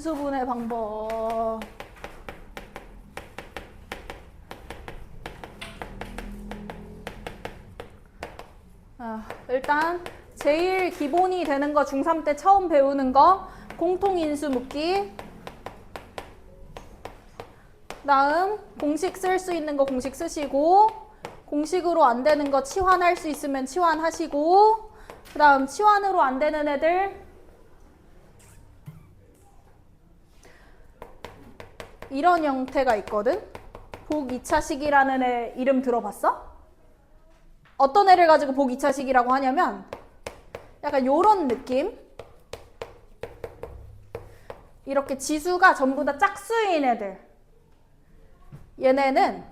인수분해 방법. 일단 제일 기본이 되는 거 중3 때 처음 배우는 거 공통인수 묻기. 다음 공식 쓸 수 있는 거 공식 쓰시고, 공식으로 안 되는 거 치환할 수 있으면 치환하시고, 그 다음 치환으로 안 되는 애들 이런 형태가 있거든. 복 2차식이라는 애 이름 들어봤어? 어떤 애를 가지고 복 2차식이라고 하냐면 약간 요런 느낌. 이렇게 지수가 전부 다 짝수인 애들. 얘네는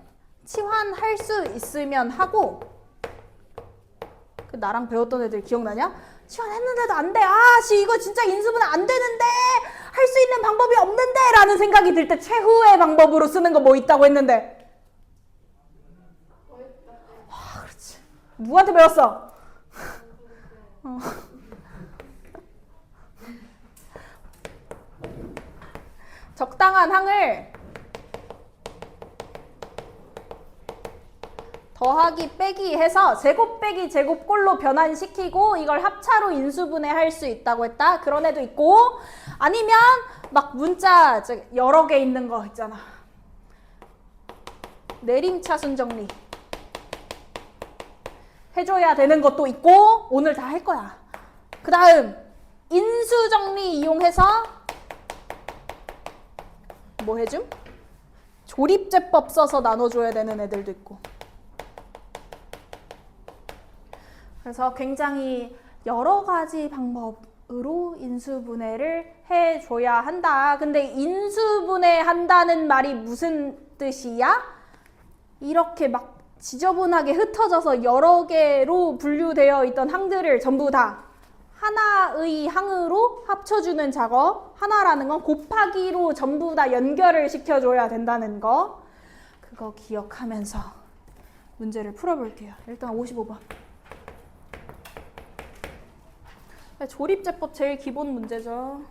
치환할 수 있으면 하고, 그 나랑 배웠던 애들 기억나냐? 치환했는데도 안 돼. 씨 이거 진짜 인수분해 안 되는데, 할 수 있는 방법이 없는데 라는 생각이 들 때 최후의 방법으로 쓰는 거 뭐 있다고 했는데. 그렇지. 누구한테 배웠어? 적당한 항을 더하기 빼기 해서 제곱 빼기 제곱꼴로 변환시키고 이걸 합차로 인수분해 할 수 있다고 했다. 그런 애도 있고, 아니면 막 문자 여러 개 있는 거 있잖아. 내림차순 정리 해줘야 되는 것도 있고, 오늘 다 할 거야. 그 다음 인수 정리 이용해서 뭐 해줌? 조립제법 써서 나눠줘야 되는 애들도 있고. 그래서 굉장히 여러 가지 방법으로 인수분해를 해줘야 한다. 근데 인수분해 한다는 말이 무슨 뜻이야? 이렇게 막 지저분하게 흩어져서 여러 개로 분류되어 있던 항들을 전부 다 하나의 항으로 합쳐주는 작업. 하나라는 건 곱하기로 전부 다 연결을 시켜줘야 된다는 거. 그거 기억하면서 문제를 풀어볼게요. 일단 55번. 조립제법 제일 기본 문제죠.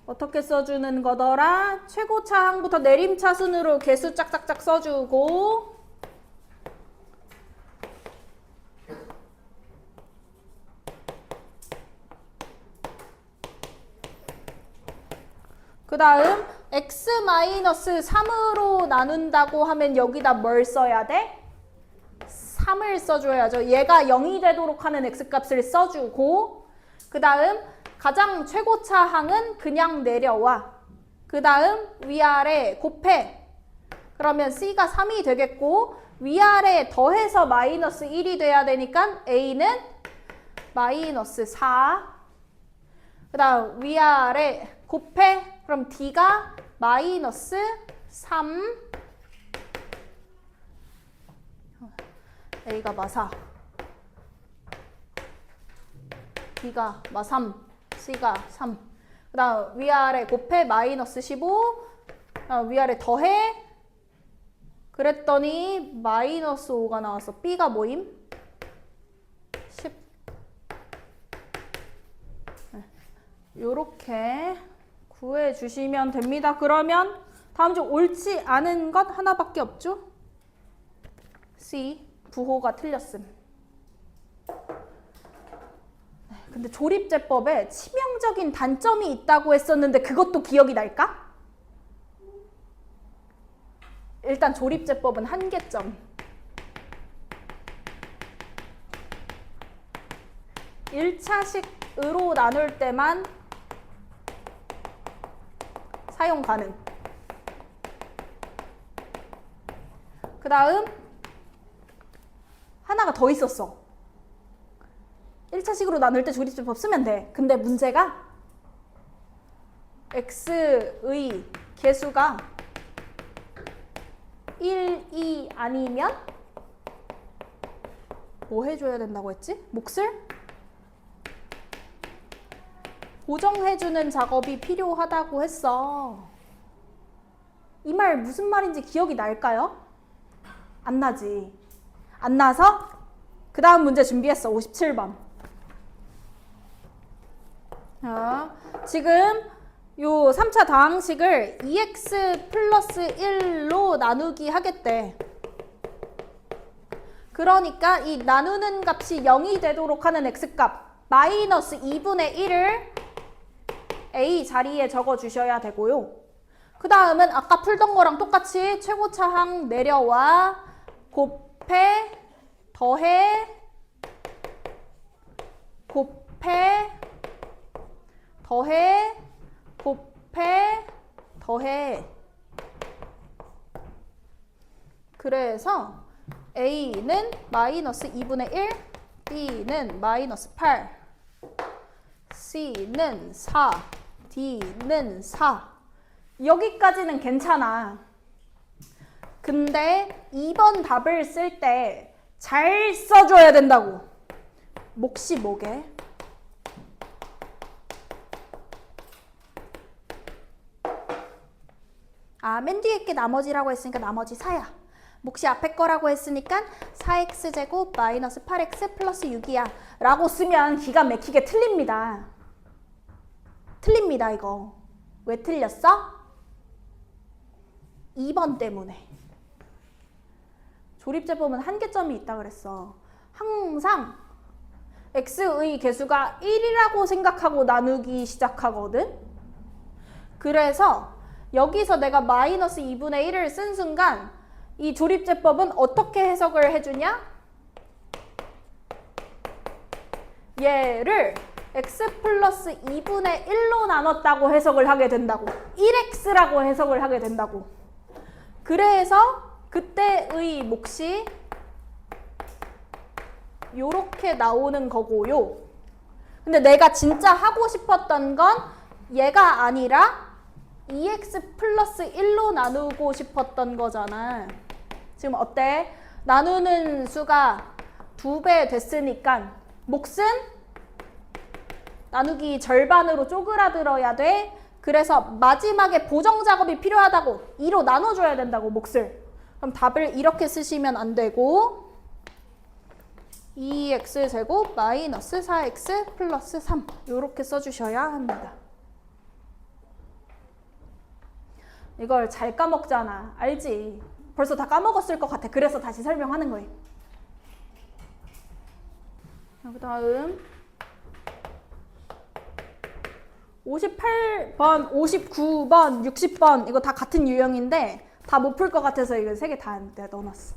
어떻게 써주는 거더라? 최고차 항부터 내림차 순으로 개수 짝짝짝 써주고, 그 다음 x-3으로 나눈다고 하면 여기다 뭘 써야 돼? 3을 써줘야죠. 얘가 0이 되도록 하는 x값을 써주고, 그 다음 가장 최고차 항은 그냥 내려와. 그 다음 위아래 곱해. 그러면 c가 3이 되겠고, 위아래 더해서 마이너스 1이 돼야 되니까 a는 마이너스 4. 그 다음 위아래 곱해. 그럼 d가 마이너스 3. a가 마4, b가 마3, c가 3. 그 다음 위아래 곱해 마이너스 15. 위아래 더해. 그랬더니 마이너스 5가 나왔어. b가 뭐임? 10. 요렇게 구해주시면 됩니다. 그러면 다음 중 옳지 않은 것 하나밖에 없죠? C. 부호가 틀렸음. 근데 조립제법에 치명적인 단점이 있다고 했었는데 그것도 기억이 날까? 일단 조립제법은 한계점. 1차식으로 나눌 때만 사용 가능. 그 다음 하나가 더 있었어. 1차식으로 나눌 때 조립제법 쓰면 돼. 근데 문제가 x의 개수가 1, 2 아니면 뭐 해줘야 된다고 했지? 몫을 고정해주는 작업이 필요하다고 했어. 이 말 무슨 말인지 기억이 날까요? 안 나지. 안 나서 그 다음 문제 준비했어. 57번. 지금 요 3차 다항식을 2x 플러스 1로 나누기 하겠대. 그러니까 이 나누는 값이 0이 되도록 하는 x값 마이너스 2분의 1을 a 자리에 적어주셔야 되고요. 그 다음은 아까 풀던 거랑 똑같이 최고차항 내려와 곱해 더해 곱해 더해 곱해 더해. 그래서 a는 마이너스 2분의 1, b는 마이너스 8, c는 4, d는 4. 여기까지는 괜찮아. 근데 2번 답을 쓸 때 잘 써줘야 된다고. 몫이 뭐게? 맨 뒤에 게 나머지라고 했으니까 나머지 4야. 몫이 앞에 거라고 했으니까 4x제곱 마이너스 8x 플러스 6이야. 라고 쓰면 기가 막히게 틀립니다. 틀립니다, 이거. 왜 틀렸어? 2번 때문에. 조립제법은 한계점이 있다 그랬어. 항상 x의 개수가 1이라고 생각하고 나누기 시작하거든. 그래서 여기서 내가 마이너스 2분의 1을 쓴 순간 이 조립제법은 어떻게 해석을 해주냐? 얘를 x 플러스 2분의 1로 나눴다고 해석을 하게 된다고. 1x라고 해석을 하게 된다고. 그래서 그때의 몫이 요렇게 나오는 거고요. 근데 내가 진짜 하고 싶었던 건 얘가 아니라 2x 플러스 1로 나누고 싶었던 거잖아. 지금 어때? 나누는 수가 2배 됐으니까 몫은 나누기 절반으로 쪼그라들어야 돼. 그래서 마지막에 보정 작업이 필요하다고 2로 나눠줘야 된다고 몫을. 그럼 답을 이렇게 쓰시면 안 되고 2x제곱 마이너스 4x 플러스 3 이렇게 써주셔야 합니다. 이걸 잘 까먹잖아. 알지? 벌써 다 까먹었을 것 같아. 그래서 다시 설명하는 거예요. 그 다음 58번, 59번, 60번 이거 다 같은 유형인데 다 못 풀 것 같아서 이거 3개 다 내가 넣어놨어.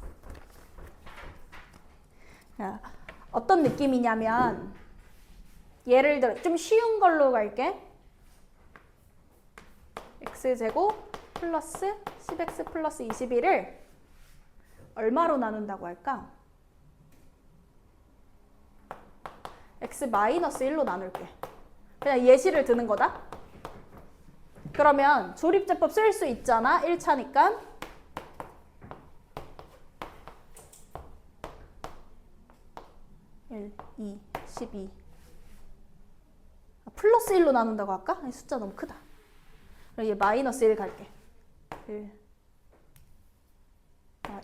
어떤 느낌이냐면 예를 들어 좀 쉬운 걸로 갈게. x제곱 플러스 10x 플러스 21을 얼마로 나눈다고 할까? x 마이너스 1로 나눌게. 그냥 예시를 드는 거다. 그러면 조립제법 쓸 수 있잖아. 1차니까. (1, 2, 12) 플러스 1로 나눈다고 할까? 숫자 너무 크다. 그럼 얘 마이너스 1 갈게.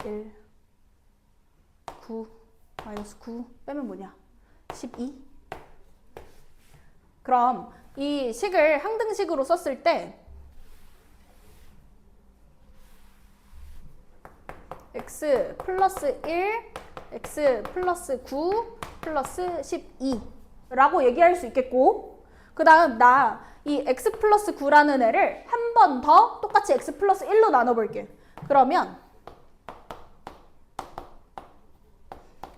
1, 9, 마이너스 9 빼면 뭐냐? 12. 그럼 이 식을 항등식으로 썼을 때 x 플러스 1, x 플러스 9 플러스 12 라고 얘기할 수 있겠고, 그 다음 나 이 x 플러스 9라는 애를 한 번 더 똑같이 x 플러스 1로 나눠볼게. 그러면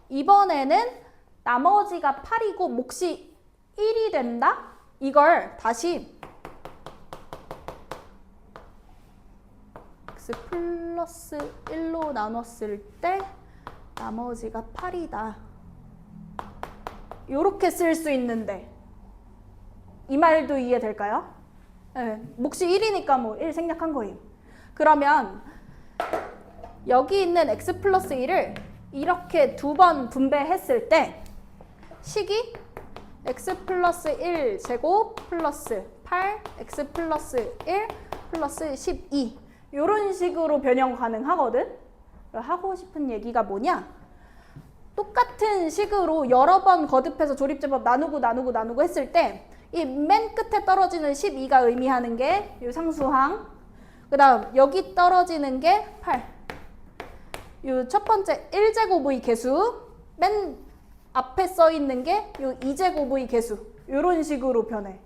이번에는 나머지가 8이고 몫이 1이 된다? 이걸 다시 x 플러스 1로 나눴을 때 나머지가 8이다. 이렇게 쓸 수 있는데 이 말도 이해될까요? 네, 몫이 1이니까 뭐 1 생략한 거예요. 그러면 여기 있는 x 플러스 1을 이렇게 2번 분배했을 때 식이 x 플러스 1 제곱 플러스 8 x 플러스 1 플러스 12 이런 식으로 변형 가능하거든. 하고 싶은 얘기가 뭐냐? 똑같은 식으로 여러 번 거듭해서 조립제법 나누고 했을 때 이 맨 끝에 떨어지는 12가 의미하는 게 이 상수항. 그 다음 여기 떨어지는 게 8. 이 첫 번째 1제곱의 개수. 맨 앞에 써 있는 게 이 2제곱의 개수. 이런 식으로 변해.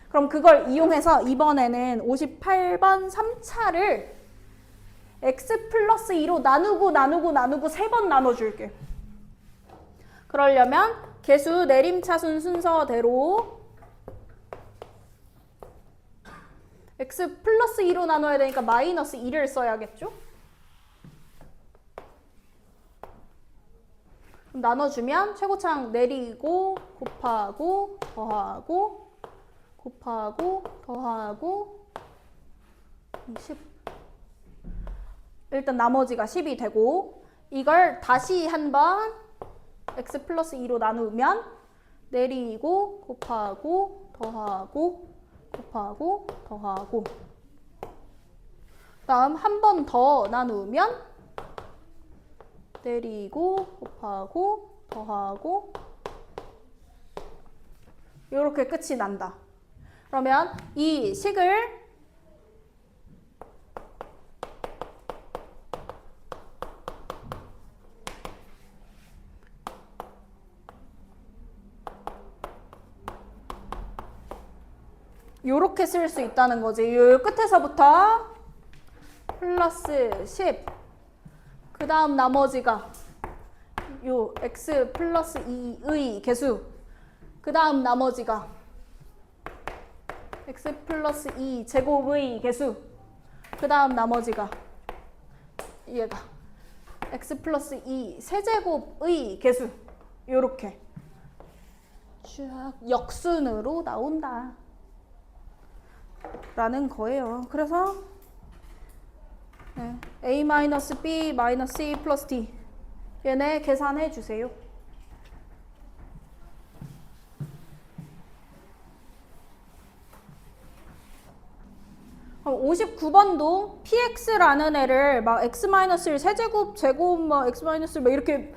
그럼 그걸 이용해서 이번에는 58번 3차를 x 플러스 2로 나누고 3번 나눠줄게. 그러려면 개수 내림차순 순서대로 x 플러스 2로 나눠야 되니까 마이너스 2를 써야겠죠? 그럼 나눠주면 최고차항 내리고 곱하고 더하고 곱하고 더하고 10. 일단 나머지가 10이 되고 이걸 다시 한번 x 플러스 2로 나누면 내리고 곱하고 더하고 곱하고 더하고 다음 한 번 더 나누면 내리고 곱하고 더하고 이렇게 끝이 난다. 그러면 이 식을 요렇게 쓸 수 있다는 거지. 요 끝에서부터 플러스 10. 그 다음 나머지가 요 x 플러스 2의 개수. 그 다음 나머지가 x 플러스 2 제곱의 개수. 그 다음 나머지가 얘가 x 플러스 2 세제곱의 개수. 요렇게 쭉 역순으로 나온다 라는 거예요. 그래서 a-b -e 플러스 d 얘네 계산해 주세요. 그럼 59번도 px라는 애를 막 x-1 세제곱, 제곱, 막 x-1 막 이렇게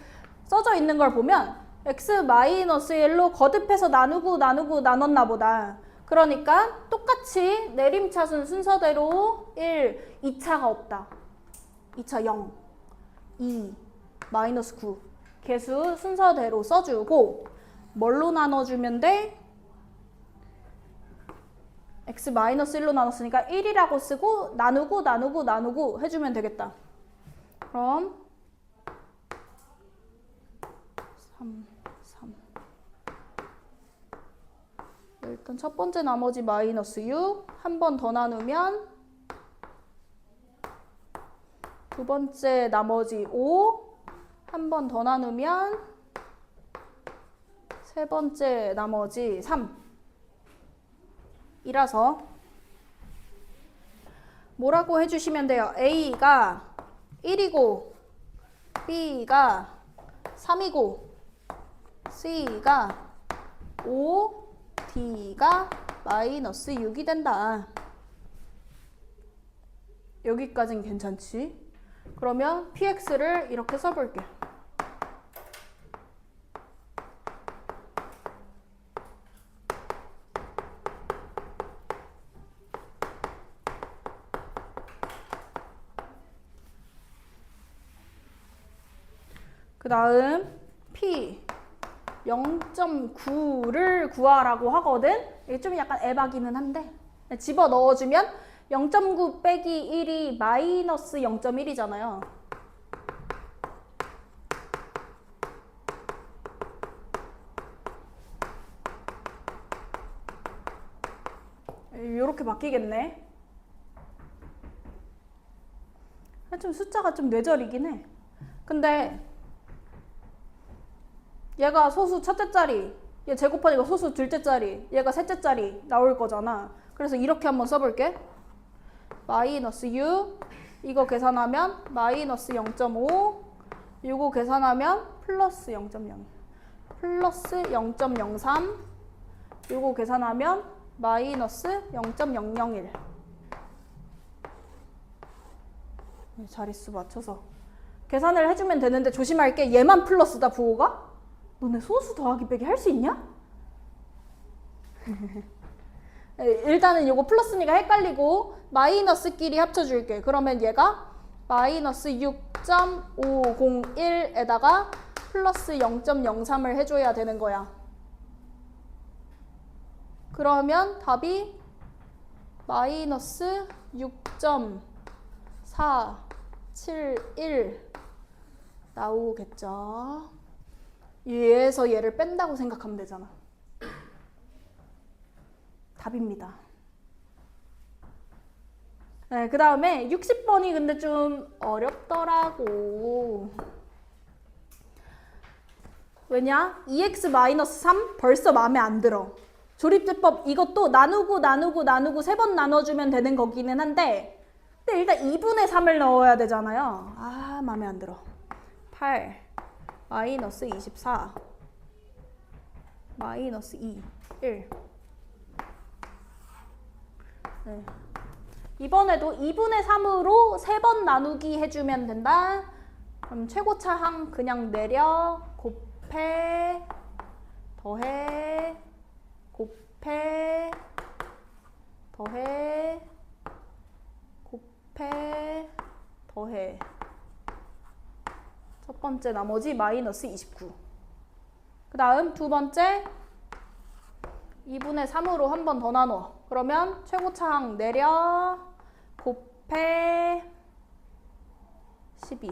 써져 있는 걸 보면 x-1로 거듭해서 나누고 나눴나 보다. 그러니까 똑같이 내림차순 순서대로 1, 2차가 없다. 2차 0, 2, 마이너스 9. 개수 순서대로 써주고 뭘로 나눠주면 돼? x-1로 나눴으니까 1이라고 쓰고 나누고 해주면 되겠다. 그럼 3 일단 첫 번째 나머지 마이너스 6. 한 번 더 나누면 두 번째 나머지 5. 한 번 더 나누면 세 번째 나머지 3. 이라서 뭐라고 해주시면 돼요? A가 1이고 B가 3이고 C가 5, D가 마이너스 6이 된다. 여기까지는 괜찮지? 그러면 PX를 이렇게 써볼게. 그 다음 P 0.9를 구하라고 하거든. 이게 좀 약간 에바기는 한데 집어 넣어주면 0.9 빼기 1이 마이너스 0.1이잖아요. 이렇게 바뀌겠네. 좀 숫자가 좀 뇌절이긴 해. 근데 얘가 소수 첫째 자리, 얘 제곱하니까 소수 둘째 자리, 얘가 셋째 자리 나올 거잖아. 그래서 이렇게 한번 써볼게. 마이너스 6, 이거 계산하면 마이너스 0.5, 이거 계산하면 플러스 0.0, 플러스 0.03, 이거 계산하면 마이너스 0.001. 자릿수 맞춰서 계산을 해주면 되는데 조심할 게 얘만 플러스다 부호가? 너네 소수 더하기 빼기 할 수 있냐? 일단은 요거 플러스니까 헷갈리고 마이너스끼리 합쳐줄게. 그러면 얘가 마이너스 6.501에다가 플러스 0.03을 해줘야 되는 거야. 그러면 답이 마이너스 6.471 나오겠죠. 얘에서 얘를 뺀다고 생각하면 되잖아. 답입니다. 네, 그 다음에 60번이 근데 좀 어렵더라고. 왜냐? 2x-3 벌써 마음에 안 들어. 조립제법 이것도 나누고 3번 나눠주면 되는 거기는 한데, 근데 일단 2분의 3을 넣어야 되잖아요. 아, 마음에 안 들어. 8 마이너스 24 마이너스 2 1. 네. 이번에도 2분의 3으로 3번 나누기 해주면 된다. 그럼 최고차항 그냥 내려 곱해 더해 곱해 더해 곱해 더해. 첫 번째 나머지 마이너스 29. 그 다음 두 번째 2분의 3으로 한 번 더 나눠. 그러면 최고차항 내려 곱해 12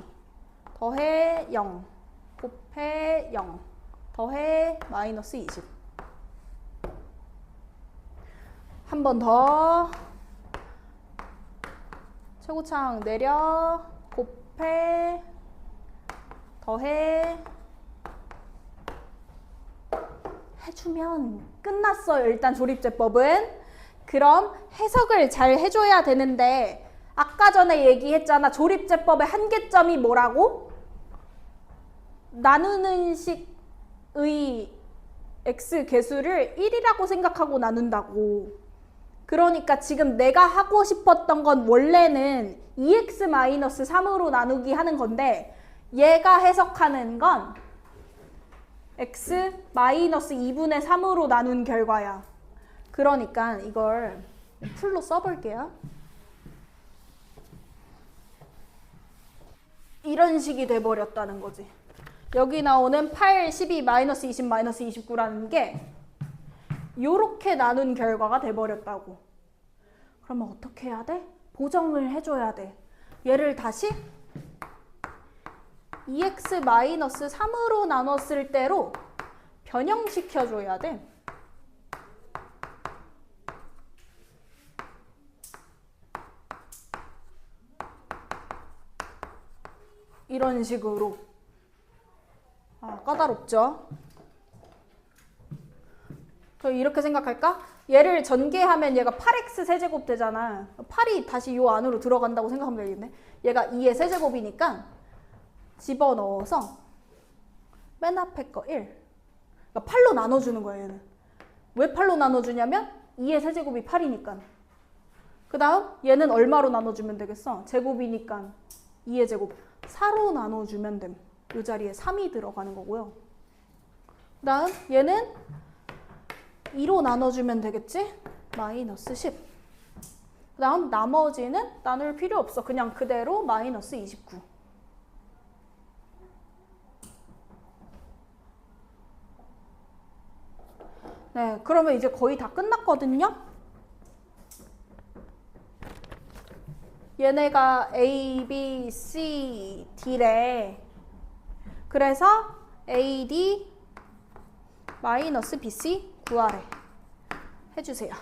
더해 0 곱해 0 더해 마이너스 20. 한 번 더 최고차항 내려 곱해 더해 해주면 끝났어요. 일단 조립제법은. 그럼 해석을 잘 해줘야 되는데 아까 전에 얘기했잖아. 조립제법의 한계점이 뭐라고? 나누는 식의 x 개수를 1이라고 생각하고 나눈다고. 그러니까 지금 내가 하고 싶었던 건 원래는 2x-3으로 나누기 하는 건데 얘가 해석하는 건 x-2분의 3으로 나눈 결과야. 그러니까 이걸 풀로 써볼게요. 이런 식이 돼버렸다는 거지. 여기 나오는 8, 12, 마이너스 20, 마이너스 29라는 게 요렇게 나눈 결과가 돼버렸다고. 그러면 어떻게 해야 돼? 보정을 해줘야 돼. 얘를 다시 2x-3으로 나눴을 때로 변형시켜줘야 돼. 이런 식으로. 아, 까다롭죠? 저 이렇게 생각할까? 얘를 전개하면 얘가 8x 세제곱 되잖아. 8이 다시 요 안으로 들어간다고 생각하면 되겠네. 얘가 2의 세제곱이니까 집어넣어서 맨 앞에 거 1. 그러니까 8로 나눠주는 거야, 얘는. 왜 8로 나눠주냐면 2의 세제곱이 8이니까. 그 다음 얘는 얼마로 나눠주면 되겠어? 제곱이니까 2의 제곱. 4로 나눠주면 됨. 이 자리에 3이 들어가는 거고요. 그 다음 얘는 2로 나눠주면 되겠지? 마이너스 10. 그 다음 나머지는 나눌 필요 없어. 그냥 그대로 마이너스 29. 네, 그러면 이제 거의 다 끝났거든요? 얘네가 A, B, C, D래. 그래서 A, D 마이너스 B, C 구하래. 해주세요.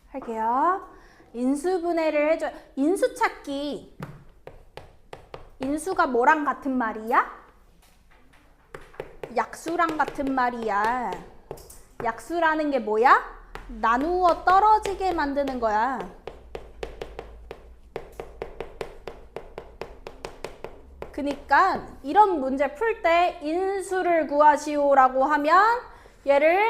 할게요. 인수분해를 해줘. 인수 찾기. 인수가 뭐랑 같은 말이야? 약수랑 같은 말이야. 약수라는 게 뭐야? 나누어 떨어지게 만드는 거야. 그니까 이런 문제 풀 때 인수를 구하시오라고 하면 얘를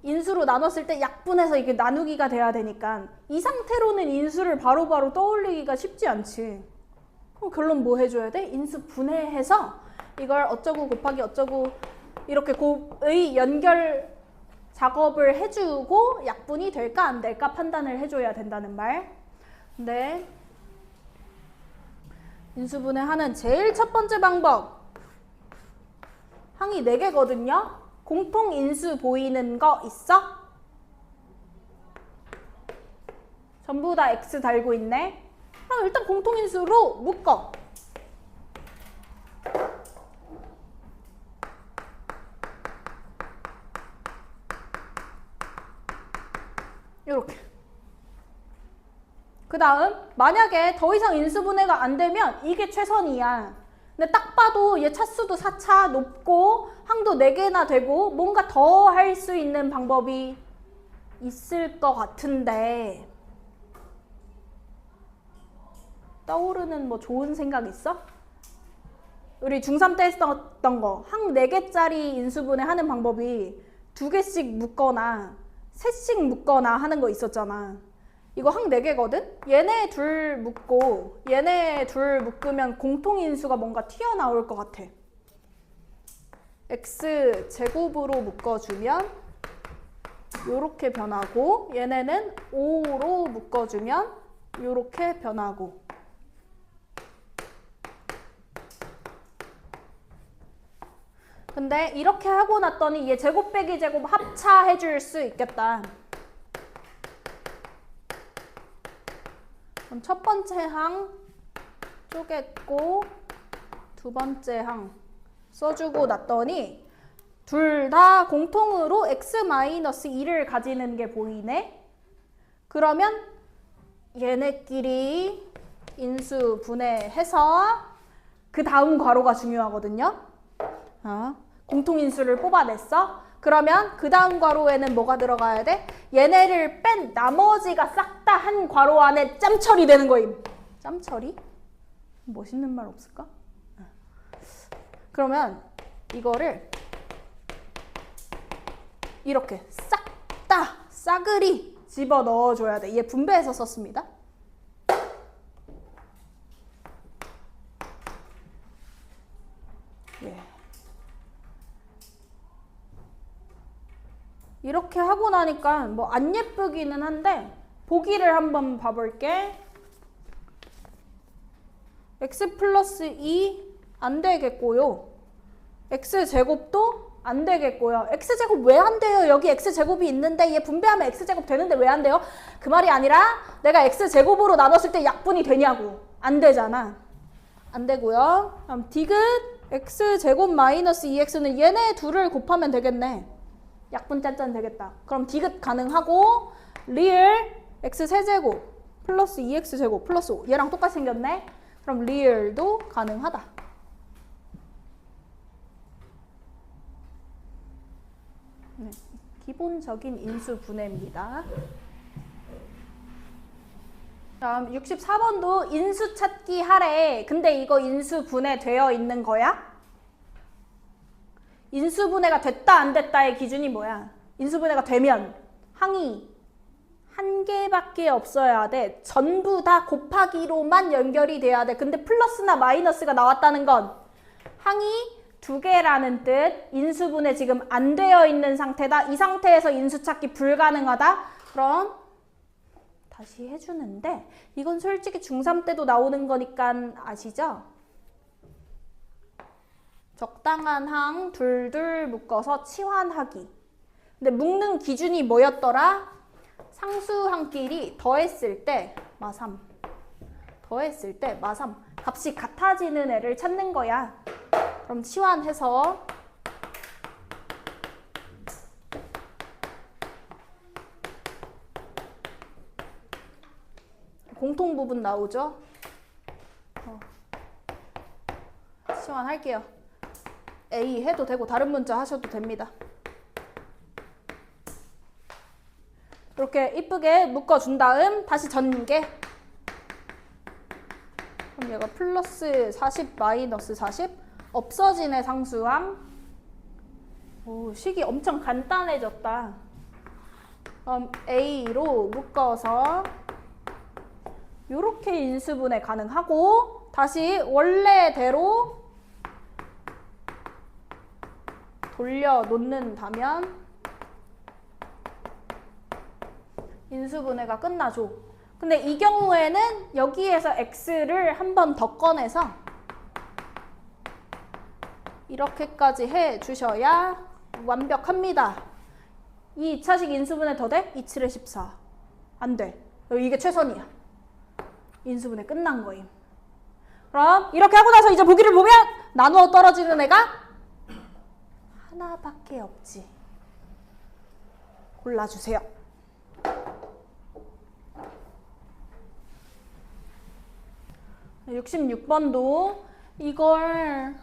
인수로 나눴을 때 약분해서 이게 나누기가 돼야 되니까 이 상태로는 인수를 바로바로 떠올리기가 쉽지 않지. 그럼 결론 뭐 해줘야 돼? 인수 분해해서 이걸 어쩌고 곱하기 어쩌고 이렇게 곱의 연결 작업을 해주고 약분이 될까 안 될까 판단을 해줘야 된다는 말. 근데 인수분해하는 제일 첫 번째 방법, 항이 4개거든요. 공통 인수 보이는 거 있어? 전부 다 X 달고 있네. 그럼 일단 공통 인수로 묶어. 이렇게. 그 다음 만약에 더 이상 인수분해가 안 되면 이게 최선이야. 근데 딱 봐도 얘 차수도 4차 높고 항도 4개나 되고 뭔가 더 할 수 있는 방법이 있을 것 같은데 떠오르는 뭐 좋은 생각 있어? 우리 중3 때 했었던 거 항 4개짜리 인수분해 하는 방법이 2개씩 묶거나 3씩 묶거나 하는 거 있었잖아. 이거 항 4개거든? 얘네 둘 묶고 얘네 둘 묶으면 공통인수가 뭔가 튀어나올 것 같아. X제곱으로 묶어주면 요렇게 변하고 얘네는 5로 묶어주면 요렇게 변하고. 근데 이렇게 하고 났더니 얘 제곱 빼기 제곱 합차해줄 수 있겠다. 그럼 첫 번째 항 쪼갰고 두 번째 항 써주고 났더니 둘 다 공통으로 x-2를 가지는 게 보이네. 그러면 얘네끼리 인수 분해해서 그 다음 괄호가 중요하거든요. 공통인수를 뽑아냈어. 그러면 그 다음 괄호에는 뭐가 들어가야 돼? 얘네를 뺀 나머지가 싹 다 한 괄호 안에 짬 처리되는 거임. 짬 처리? 멋있는 말 없을까? 그러면 이거를 이렇게 싹 다 싸그리 집어 넣어줘야 돼. 얘 분배해서 썼습니다. 예. 이렇게 하고 나니까 뭐 안 예쁘기는 한데 보기를 한번 봐볼게. x 플러스 2 안 되겠고요. x제곱도 안 되겠고요. x제곱 왜 안 돼요? 여기 x제곱이 있는데 얘 분배하면 x제곱 되는데 왜 안 돼요? 그 말이 아니라 내가 x제곱으로 나눴을 때 약분이 되냐고. 안 되잖아. 안 되고요. 그럼 디귿 x제곱 마이너스 2x는 얘네 둘을 곱하면 되겠네. 약분 짠짠 되겠다. 그럼 디귿 가능하고 리을 x세제곱 플러스 2x제곱 플러스 5 얘랑 똑같이 생겼네. 그럼 리을도 가능하다. 네, 기본적인 인수 분해입니다. 다음 64번도 인수 찾기 하래. 근데 이거 인수 분해 되어 있는 거야? 인수 분해가 됐다 안 됐다의 기준이 뭐야? 인수 분해가 되면 항이 한 개밖에 없어야 돼. 전부 다 곱하기로만 연결이 돼야 돼. 근데 플러스나 마이너스가 나왔다는 건 항이 2개라는 뜻. 인수분해 지금 안 되어 있는 상태다. 이 상태에서 인수 찾기 불가능하다. 그럼 다시 해주는데 이건 솔직히 중3 때도 나오는 거니까 아시죠? 적당한 항 둘둘 묶어서 치환하기. 근데 묶는 기준이 뭐였더라? 상수항끼리 더했을 때 마3. 더했을 때 마3. 값이 같아지는 애를 찾는 거야. 그럼 치환해서 공통 부분 나오죠? 치환할게요. A 해도 되고 다른 문자 하셔도 됩니다. 이렇게 이쁘게 묶어준 다음 다시 전개. 그럼 얘가 플러스 40 마이너스 40 없어지네 상수항. 오, 식이 엄청 간단해졌다. 그럼 A로 묶어서 이렇게 인수분해 가능하고 다시 원래대로 돌려놓는다면 인수분해가 끝나죠. 근데 이 경우에는 여기에서 x를 한 번 더 꺼내서 이렇게까지 해주셔야 완벽합니다. 이 2차식 인수분해 더 돼? 2,7에 14. 안 돼. 이게 최선이야. 인수분해 끝난 거임. 그럼 이렇게 하고 나서 이제 보기를 보면 나누어 떨어지는 애가 하나밖에 없지. 골라주세요. 네, 66번도 이걸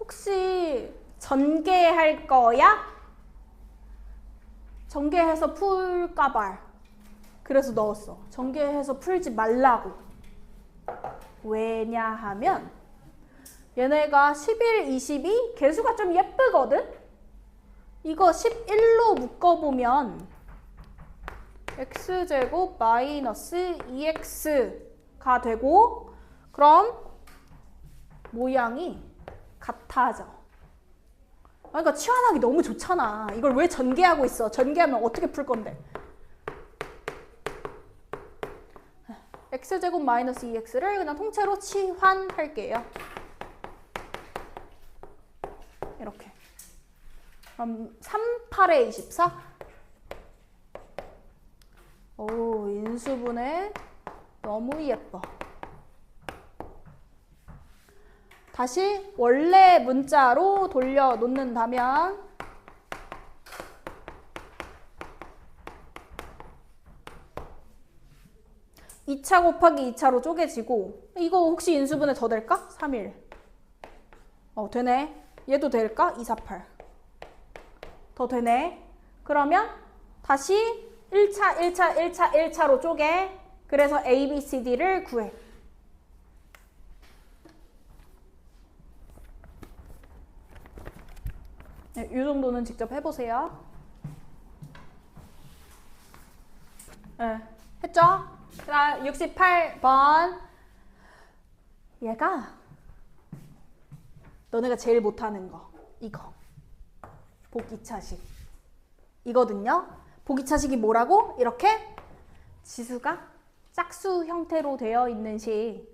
혹시 전개할 거야? 전개해서 풀까봐. 그래서 넣었어. 전개해서 풀지 말라고. 왜냐하면 얘네가 11, 22 개수가 좀 예쁘거든? 이거 11로 묶어보면 x제곱 마이너스 2x가 되고 그럼 모양이 같아져. 그러니까 치환하기 너무 좋잖아. 이걸 왜 전개하고 있어? 전개하면 어떻게 풀 건데? x제곱 마이너스 2x를 그냥 통째로 치환할게요. 이렇게. 그럼 3, 8에 24? 오, 인수분해 너무 예뻐. 다시 원래 문자로 돌려놓는다면 2차 곱하기 2차로 쪼개지고 이거 혹시 인수분해 더 될까? 3일. 되네. 얘도 될까? 2, 4, 8. 더 되네. 그러면 다시 1차, 1차, 1차, 1차로 쪼개. 그래서 A, B, C, D를 구해. 네, 이 정도는 직접 해보세요. 네, 했죠? 그다음 68번. 얘가 너네가 제일 못하는 거 이거 복이차식 이거든요. 복이차식이 뭐라고? 이렇게 지수가 짝수 형태로 되어 있는 식.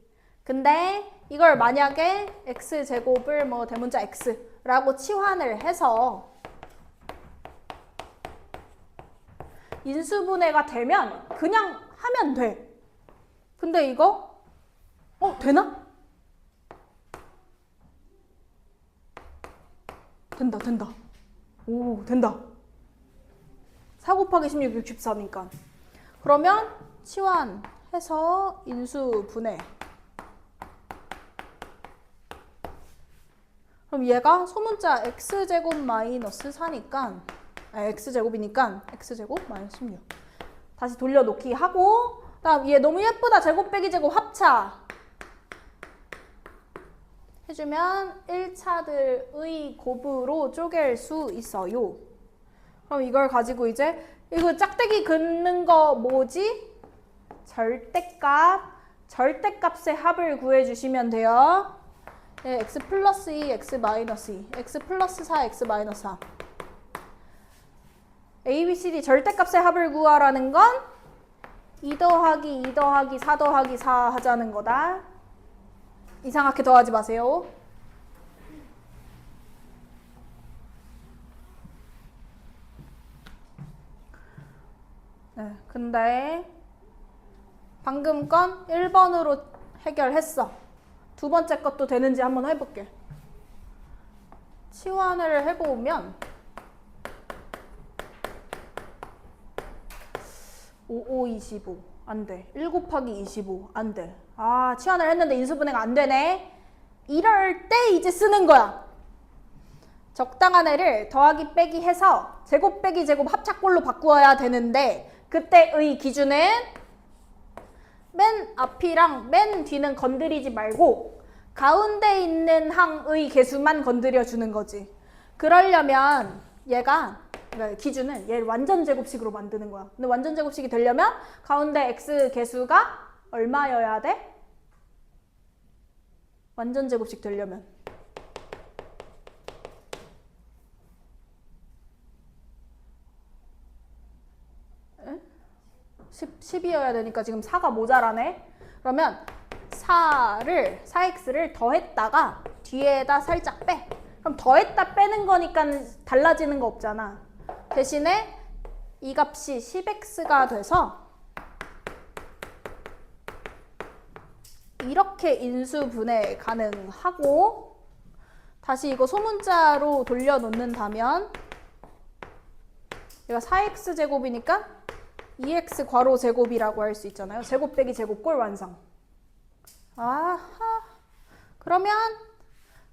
근데 이걸 만약에 x제곱을 뭐 대문자 x라고 치환을 해서 인수분해가 되면 그냥 하면 돼. 근데 이거 되나? 된다. 오, 된다. 4 곱하기 16, 64니까. 그러면 치환해서 인수분해. 그럼 얘가 소문자 x제곱 마이너스 4니까 x제곱이니까 x제곱 마이너스 16. 다시 돌려놓기 하고 다음 얘 너무 예쁘다. 제곱 빼기 제곱 합차 해주면 1차들의 곱으로 쪼갤 수 있어요. 그럼 이걸 가지고 이제 이거 짝대기 긋는 거 뭐지? 절대값의 합을 구해주시면 돼요. 네, x 플러스 2, x 마이너스 2, x 플러스 4, x 마이너스 4. A, B, C, D 절대값의 합을 구하라는 건 2 더하기 2 더하기 4 더하기 4 하자는 거다. 이상하게 더하지 마세요. 네, 근데 방금 건 1번으로 해결했어. 두 번째 것도 되는지 한번 해볼게. 치환을 해보면 5, 25 안 돼. 1 곱하기 25 안 돼. 아, 치환을 했는데 인수분해가 안 되네. 이럴 때 이제 쓰는 거야. 적당한 애를 더하기 빼기 해서 제곱 빼기 제곱 합차꼴로 바꾸어야 되는데 그때의 기준은 맨 앞이랑 맨 뒤는 건드리지 말고 가운데 있는 항의 개수만 건드려주는 거지. 그러려면 얘가 그러니까 기준은 얘를 완전 제곱식으로 만드는 거야. 근데 완전 제곱식이 되려면 가운데 x 개수가 얼마여야 돼? 완전 제곱식 되려면 10이어야 되니까 지금 4가 모자라네. 그러면 4x를 더했다가 뒤에다 살짝 빼. 그럼 더했다 빼는 거니까 달라지는 거 없잖아. 대신에 이 값이 10x가 돼서 이렇게 인수분해 가능하고, 다시 이거 소문자로 돌려놓는다면 얘가 4x 제곱이니까 2x 괄호 제곱이라고 할 수 있잖아요. 제곱 빼기 제곱꼴 완성. 아하. 그러면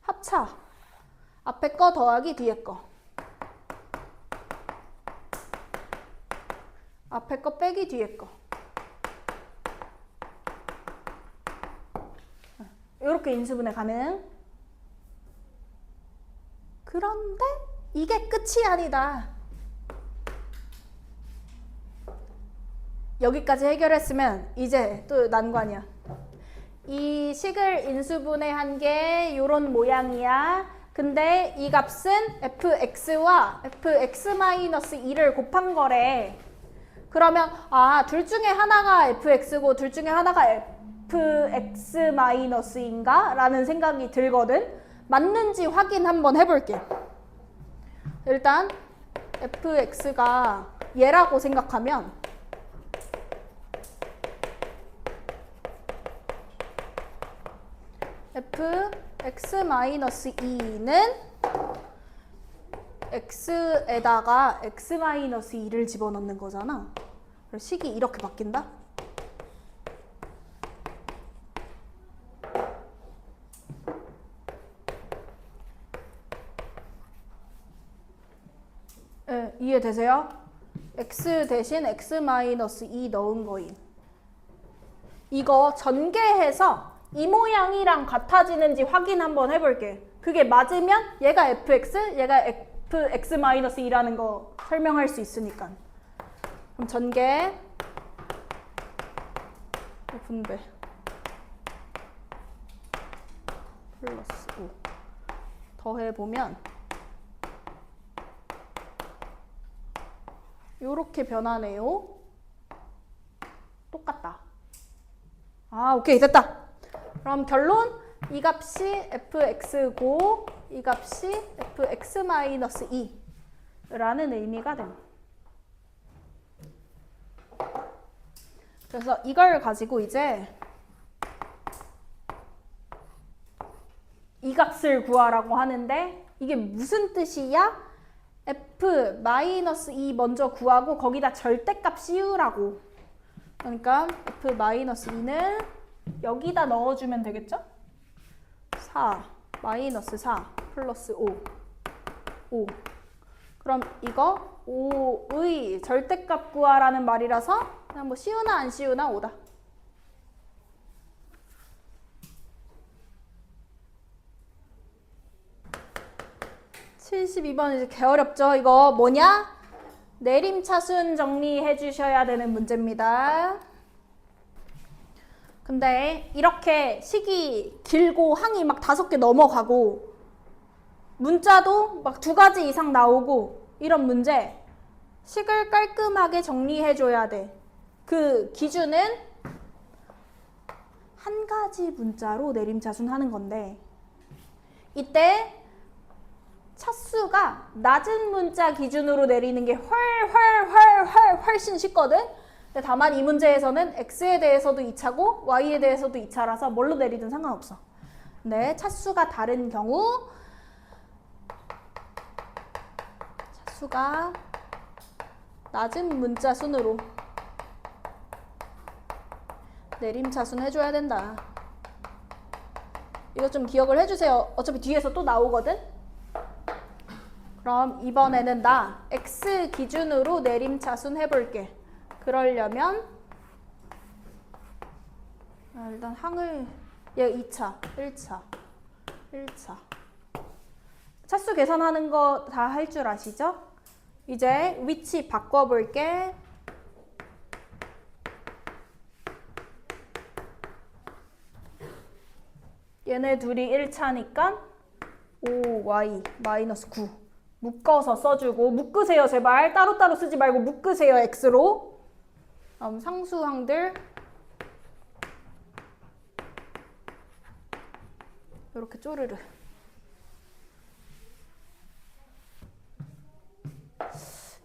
합차. 앞에 거 더하기 뒤에 거. 앞에 거 빼기 뒤에 거. 이렇게 인수분해 가능. 그런데 이게 끝이 아니다. 여기까지 해결했으면 이제 또 난관이야. 이 식을 인수분해한 게 요런 모양이야. 근데 이 값은 fx와 fx-2를 곱한 거래. 그러면 둘 중에 하나가 fx고 둘 중에 하나가 fx-인가? 라는 생각이 들거든. 맞는지 확인 한번 해볼게. 일단 fx가 얘라고 생각하면 fx-2는 x에다가 x-2를 집어넣는 거잖아. 그래서 식이 이렇게 바뀐다? 네, 이해되세요? x 대신 x-2 넣은 거임. 이거 전개해서 이 모양이랑 같아지는지 확인 한번 해볼게. 그게 맞으면 얘가 fx, 얘가 fx-2라는 거 설명할 수 있으니까. 그럼 전개 분배 플러스 5 더해보면 요렇게 변하네요. 똑같다. 오케이, 됐다. 그럼 결론, 이 값이 fx고 이 값이 fx-2라는 의미가 됩니다. 그래서 이걸 가지고 이제 이 값을 구하라고 하는데, 이게 무슨 뜻이야? f-2 먼저 구하고 거기다 절대값 씌우라고. 그러니까 f-2는 여기다 넣어주면 되겠죠? 4 마이너스 4 플러스 5 그럼 이거 5의 절대값 구하라는 말이라서 그냥 뭐 씌우나 안 씌우나 5다. (72번) 이제 개 어렵죠? 이거 뭐냐? 내림차순 정리해 주셔야 되는 문제입니다. 근데 이렇게 식이 길고 항이 막 5개 넘어가고 문자도 막 2가지 이상 나오고 이런 문제, 식을 깔끔하게 정리해 줘야 돼. 그 기준은 한 가지 문자로 내림차순 하는 건데, 이때 차수가 낮은 문자 기준으로 내리는 게 훨씬 쉽거든? 근데 다만 이 문제에서는 x에 대해서도 2차고 y에 대해서도 2차라서 뭘로 내리든 상관없어. 근데 차수가 다른 경우, 차수가 낮은 문자 순으로 내림차순 해줘야 된다. 이거 좀 기억을 해주세요. 어차피 뒤에서 또 나오거든? 그럼 이번에는 나 x 기준으로 내림차순 해볼게. 그러려면 일단 항을 얘 2차, 1차 차수 계산하는 거 다 할 줄 아시죠? 이제 위치 바꿔볼게. 얘네 둘이 1차니까 5y 마이너스 9 묶어서 써주고, 묶으세요 제발. 따로따로 쓰지 말고 묶으세요 x로. 상수항들 이렇게 쪼르르.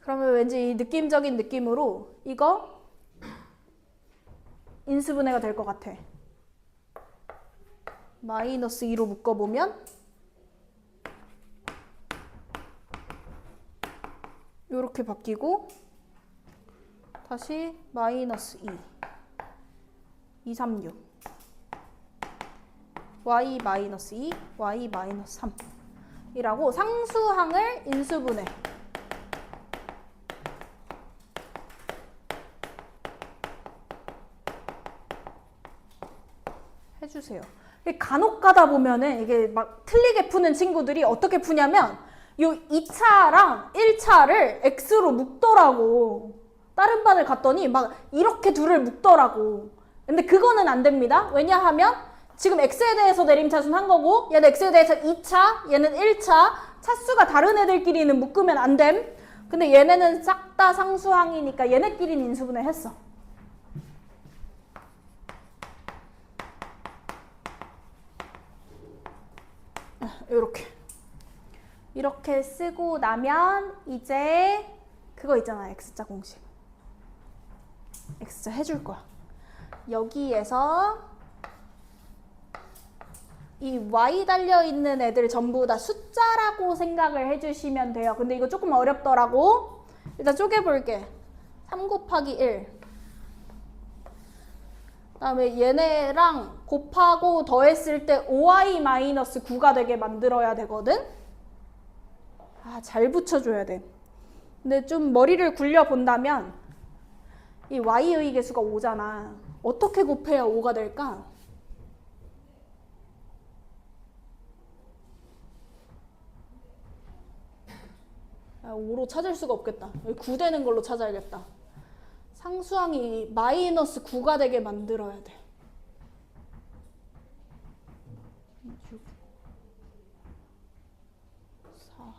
그러면 왠지 이 느낌적인 느낌으로 이거 인수분해가 될 것 같아. 마이너스 2로 묶어보면 이렇게 바뀌고 다시 마이너스 2, 236 y 마이너스 2, y 마이너스 3 이라고 상수항을 인수분해 해주세요. 간혹 가다 보면은 이게 막 틀리게 푸는 친구들이 어떻게 푸냐면 요 2차랑 1차를 x로 묶더라고. 다른 반을 갔더니 막 이렇게 둘을 묶더라고. 근데 그거는 안 됩니다. 왜냐하면 지금 x에 대해서 내림차순 한 거고 얘는 x에 대해서 2차, 얘는 1차 차수가 다른 애들끼리는 묶으면 안 됨. 근데 얘네는 싹 다 상수항이니까 얘네끼리는 인수분해 했어. 이렇게 쓰고 나면 이제 그거 있잖아. x자 공식. x자 해줄 거야. 여기에서 이 y 달려있는 애들 전부 다 숫자라고 생각을 해주시면 돼요. 근데 이거 조금 어렵더라고. 일단 쪼개볼게. 3 곱하기 1. 그 다음에 얘네랑 곱하고 더했을 때 5y-9가 되게 만들어야 되거든. 잘 붙여줘야 돼. 근데 좀 머리를 굴려본다면 이 y의 개수가 5잖아. 어떻게 곱해야 5가 될까? 아, 5로 찾을 수가 없겠다. 9 되는 걸로 찾아야겠다. 상수항이 마이너스 9가 되게 만들어야 돼. 6, 4.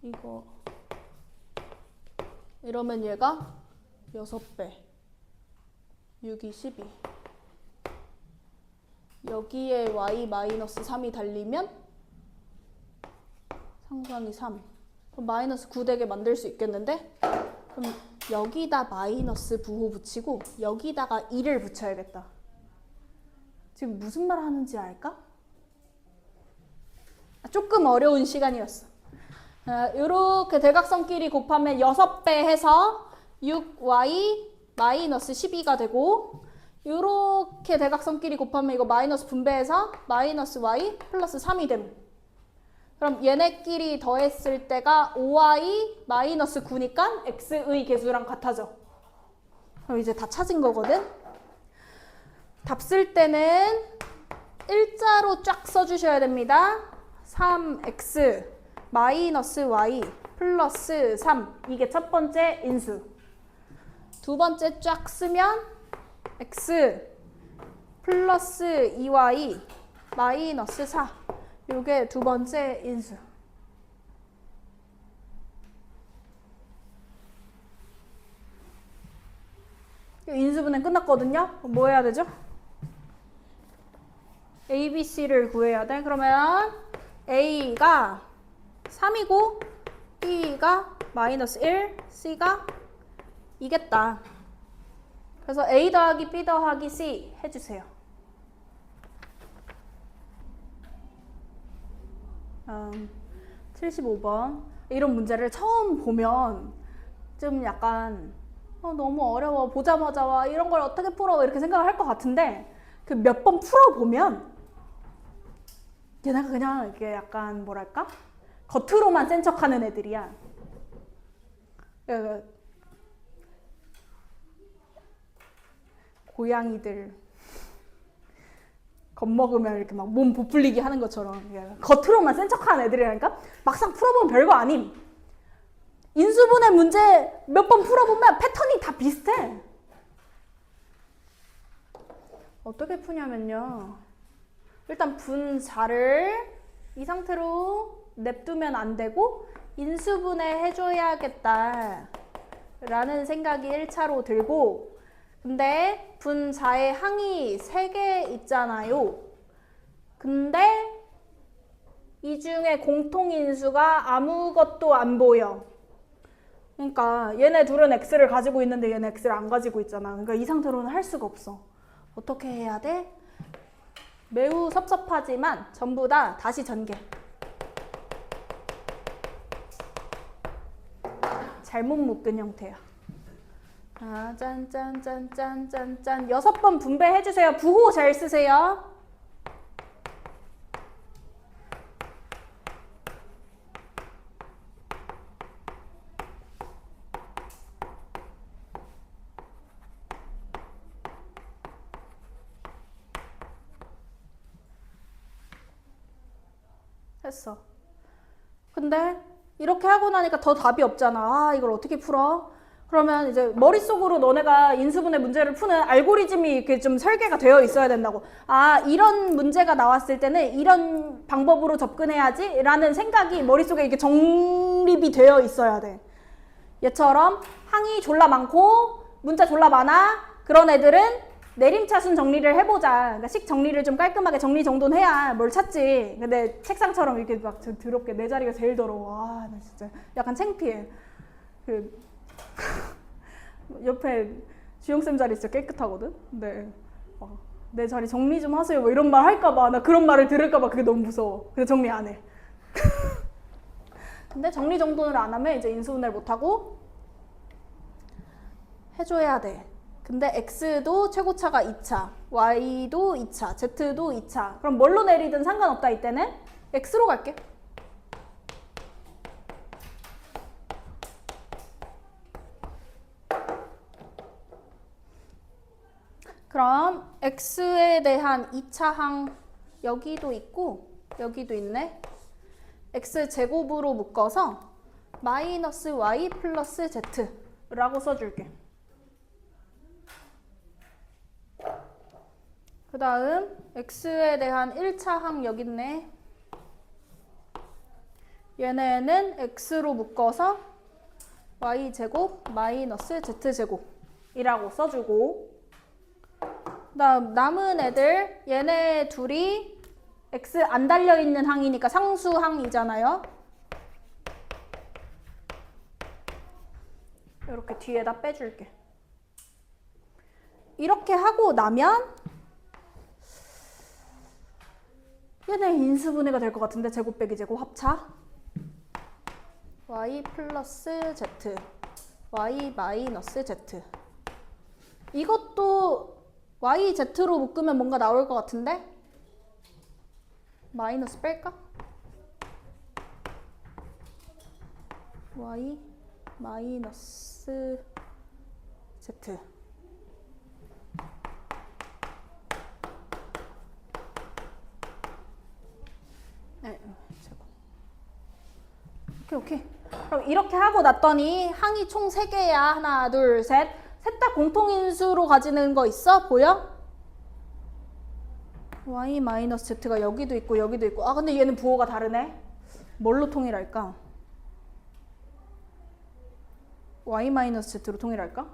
이거 이러면 얘가 6배. 6이 12. 여기에 y-3이 달리면 상수항이 3. 그럼 마이너스 9 되게 만들 수 있겠는데? 그럼 여기다 마이너스 부호 붙이고 여기다가 2를 붙여야겠다. 지금 무슨 말 하는지 알까? 조금 어려운 시간이었어. 이렇게 대각선끼리 곱하면 6배 해서 6y-12가 되고 이렇게 대각선끼리 곱하면 이거 마이너스 분배해서 마이너스 y 플러스 3이 됨. 그럼 얘네끼리 더했을 때가 5y-9니까 x의 개수랑 같아져. 그럼 이제 다 찾은 거거든. 답 쓸 때는 일자로 쫙 써주셔야 됩니다. 3x 마이너스 y 플러스 3 이게 첫 번째 인수. 두 번째 쫙 쓰면 x 플러스 2y 마이너스 4 요게 두 번째 인수. 인수분해 끝났거든요. 뭐 해야 되죠? A, B, C를 구해야 돼. 그러면 A가 3이고 B가 마이너스 1, C가 2겠다. 그래서 A 더하기 B 더하기 C 해주세요. 75번. 이런 문제를 처음 보면 좀 약간 너무 어려워. 보자마자 와 이런 걸 어떻게 풀어 이렇게 생각을 할 것 같은데 그 몇 번 풀어보면 얘네가 그냥 이게 약간 뭐랄까? 겉으로만 센 척하는 애들이야. 고양이들 겁먹으면 이렇게 막 몸 부풀리게 하는 것처럼 겉으로만 센 척하는 애들이라니까? 막상 풀어보면 별거 아님. 인수분해 문제 몇 번 풀어보면 패턴이 다 비슷해. 어떻게 푸냐면요. 일단 분자를 이 상태로 냅두면 안 되고 인수분해 해줘야겠다 라는 생각이 1차로 들고, 근데 분자의 항이 3개 있잖아요. 근데 이 중에 공통인수가 아무것도 안 보여. 그러니까 얘네 둘은 x를 가지고 있는데 얘네 x를 안 가지고 있잖아. 그러니까 이 상태로는 할 수가 없어. 어떻게 해야 돼? 매우 섭섭하지만 전부 다 다시 전개. 잘못 묶은 형태야. 아, 짠짠짠짠짠짠. 6번 분배해주세요. 부호 잘 쓰세요. 했어. 근데 이렇게 하고 나니까 더 답이 없잖아. 아, 이걸 어떻게 풀어? 그러면 이제 머릿속으로 너네가 인수분해 문제를 푸는 알고리즘이 이렇게 좀 설계가 되어 있어야 된다고. 아, 이런 문제가 나왔을 때는 이런 방법으로 접근해야지 라는 생각이 머릿속에 이렇게 정립이 되어 있어야 돼. 얘처럼 항이 졸라 많고 문자 졸라 많아. 그런 애들은 내림차순 정리를 해보자. 그러니까 식 정리를 좀 깔끔하게 정리정돈 해야 뭘 찾지. 근데 책상처럼 이렇게 막 더럽게 내 자리가 제일 더러워. 아, 나 진짜 약간 창피해. 옆에 주영쌤 자리 진짜 깨끗하거든? 근데 내 자리 정리 좀 하세요 뭐 이런 말 할까봐, 나 그런 말을 들을까봐 그게 너무 무서워. 그래서 정리 안 해. 근데 정리정돈을 안 하면 이제 인수분해를 못하고 해줘야 돼. 근데 x도 최고차가 2차, y도 2차, z도 2차. 그럼 뭘로 내리든 상관없다. 이때는 x로 갈게. 그럼 x에 대한 2차 항 여기도 있고 여기도 있네. x제곱으로 묶어서 마이너스 y 플러스 z라고 써줄게. 그 다음 x에 대한 1차 항 여기 있네. 얘네는 x로 묶어서 y제곱 마이너스 z제곱이라고 써주고, 그 다음 남은 애들 얘네 둘이 x 안 달려있는 항이니까 상수항이잖아요. 이렇게 뒤에다 빼줄게. 이렇게 하고 나면 얘네 인수분해가 될 것 같은데, 제곱 빼기 제곱 합차 y 플러스 z y 마이너스 z. 이것도 y z로 묶으면 뭔가 나올 것 같은데 마이너스 뺄까? y 마이너스 z. 오케이. 그럼 이렇게 하고 났더니 항이 총 3개야. 하나, 둘, 셋. 셋 다 공통인수로 가지는 거 있어? 보여? y 마이너스 z가 여기도 있고 여기도 있고. 아, 근데 얘는 부호가 다르네. 뭘로 통일할까? y 마이너스 z로 통일할까?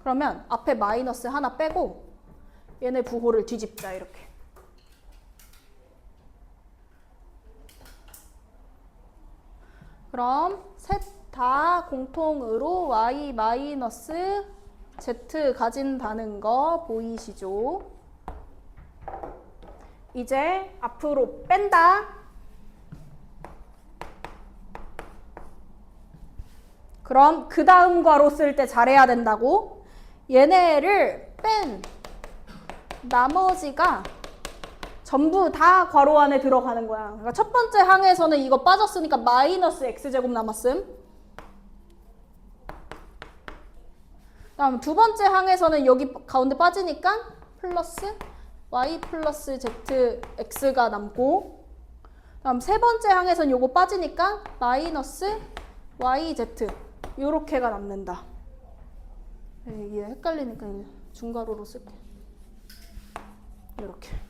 그러면 앞에 마이너스 하나 빼고 얘네 부호를 뒤집자. 이렇게. 그럼 셋 다 공통으로 y 마이너스 z 가진다는 거 보이시죠? 이제 앞으로 뺀다. 그럼 그 다음 괄호 쓸 때 잘해야 된다고. 얘네를 뺀 나머지가 전부 다 괄호 안에 들어가는 거야. 그러니까 첫 번째 항에서는 이거 빠졌으니까 마이너스 x제곱 남았음. 다음 두 번째 항에서는 여기 가운데 빠지니까 플러스 y 플러스 z x가 남고, 다음 세 번째 항에서는 요거 빠지니까 마이너스 y z 요렇게가 남는다. 이게 헷갈리니까 중괄호로 쓸게. 이렇게.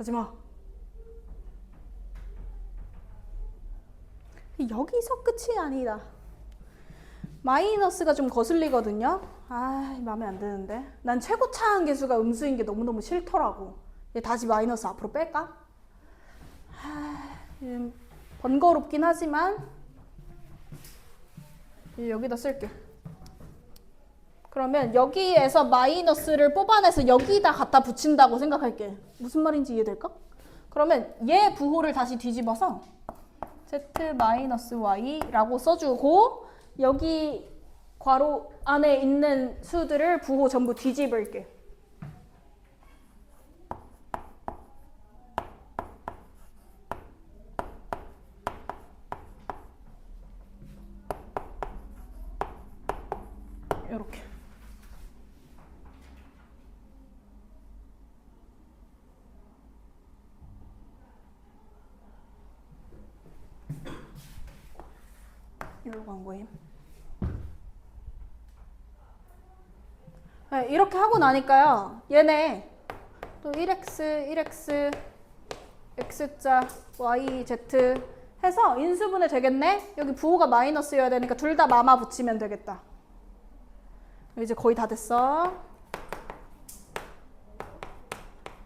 하지마. 여기서 끝이 아니다. 마이너스가 좀 거슬리거든요. 아, 마음에 안 드는데. 난 최고차항 계수가 음수인 게 너무너무 싫더라고. 얘 다시 마이너스 앞으로 뺄까? 번거롭긴 하지만 여기다 쓸게. 그러면 여기에서 마이너스를 뽑아내서 여기다 갖다 붙인다고 생각할게. 무슨 말인지 이해될까? 그러면 얘 부호를 다시 뒤집어서 z-y라고 써주고 여기 괄호 안에 있는 수들을 부호 전부 뒤집을게. 이렇게. 이러고 간 거임. 네, 이렇게 하고 나니까요. 얘네 또 1x, 1x, x자, y, z 해서 인수분해 되겠네? 여기 부호가 마이너스여야 되니까 둘 다 마마 붙이면 되겠다. 이제 거의 다 됐어.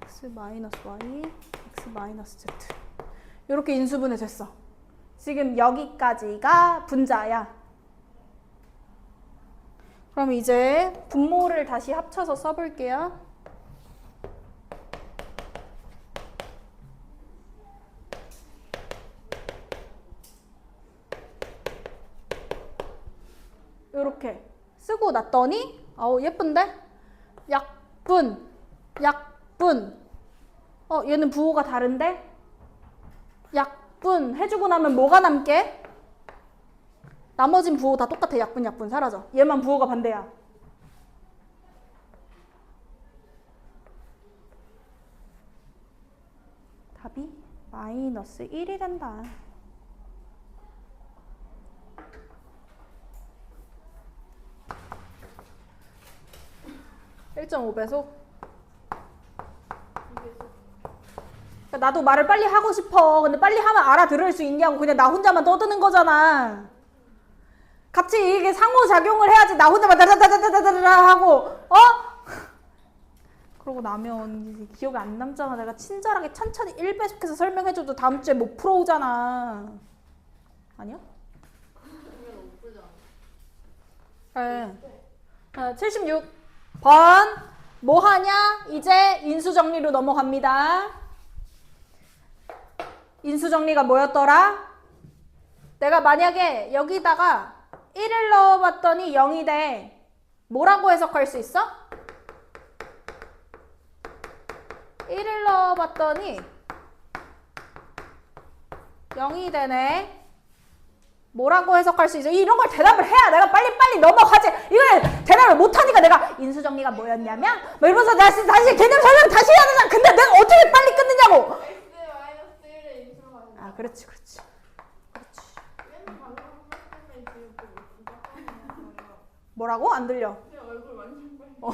x 마이너스 y, x 마이너스 z. 이렇게 인수분해 됐어. 지금 여기까지가 분자야. 그럼 이제 분모를 다시 합쳐서 써볼게요. 이렇게 쓰고 났더니 예쁜데? 약분, 약분. 얘는 부호가 다른데? 약분 해주고 나면 뭐가 남게? 나머진 부호 다 똑같아. 약분, 약분 사라져. 얘만 부호가 반대야. 답이 마이너스 1이 된다. 1.5배속? 나도 말을 빨리 하고 싶어. 근데 빨리 하면 알아들을 수 있냐고. 그냥 나 혼자만 떠드는 거잖아. 같이 이게 상호작용을 해야지. 나 혼자만 다다다다다다다 하고 그러고 나면 기억이 안 남잖아. 내가 친절하게 천천히 1배속해서 설명해줘도 다음 주에 못 풀어오잖아. 아니야? 네. 76번 뭐 하냐? 이제 인수정리로 넘어갑니다. 인수정리가 뭐였더라? 내가 만약에 여기다가 1을 넣어봤더니 0이 돼. 뭐라고 해석할 수 있어? 1을 넣어봤더니 0이 되네. 뭐라고 해석할 수 있어? 이런 걸 대답을 해야 내가 빨리빨리 넘어가지. 이걸 대답을 못하니까 내가 인수정리가 뭐였냐면 뭐 이러면서 다시 개념 설명 다시 해야 되잖아. 근데 내가 어떻게 빨리 끊느냐고. x-1의 인수가 아, 그렇지. 뭐라고? 안 들려. 제 얼굴 완전 빨리.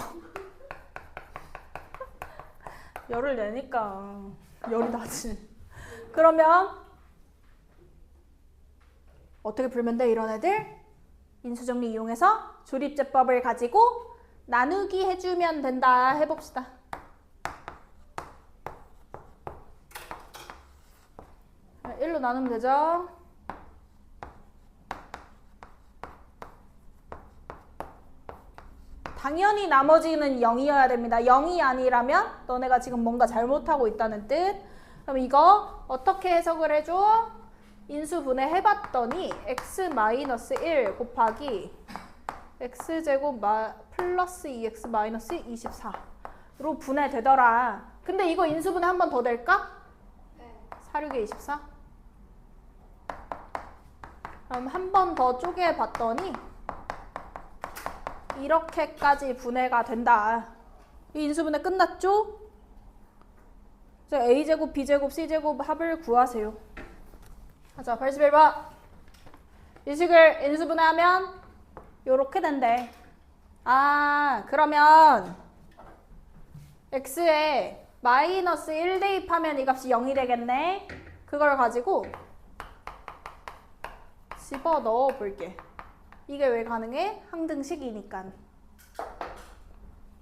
열을 내니까 열이 나지. 그러면 어떻게 풀면 돼? 이런 애들 인수정리 이용해서 조립제법을 가지고 나누기 해주면 된다. 해봅시다. 자, 1로 나누면 되죠. 당연히 나머지는 0이어야 됩니다. 0이 아니라면 너네가 지금 뭔가 잘못하고 있다는 뜻. 그럼 이거 어떻게 해석을 해줘? 인수분해 해봤더니 x-1 곱하기 x제곱 플러스 2x 마이너스 24로 분해되더라. 근데 이거 인수분해 한 번 더 될까? 네. 4,6에 24? 그럼 한 번 더 쪼개봤더니 이렇게까지 분해가 된다. 이 인수분해 끝났죠? 이제 a제곱, b제곱, c제곱 합을 구하세요. 자, 81번. 이 식을 인수분해하면 요렇게 된대. 아, 그러면 x에 마이너스 1 대입하면 이 값이 0이 되겠네. 그걸 가지고 집어넣어 볼게. 이게 왜 가능해? 항등식이니까.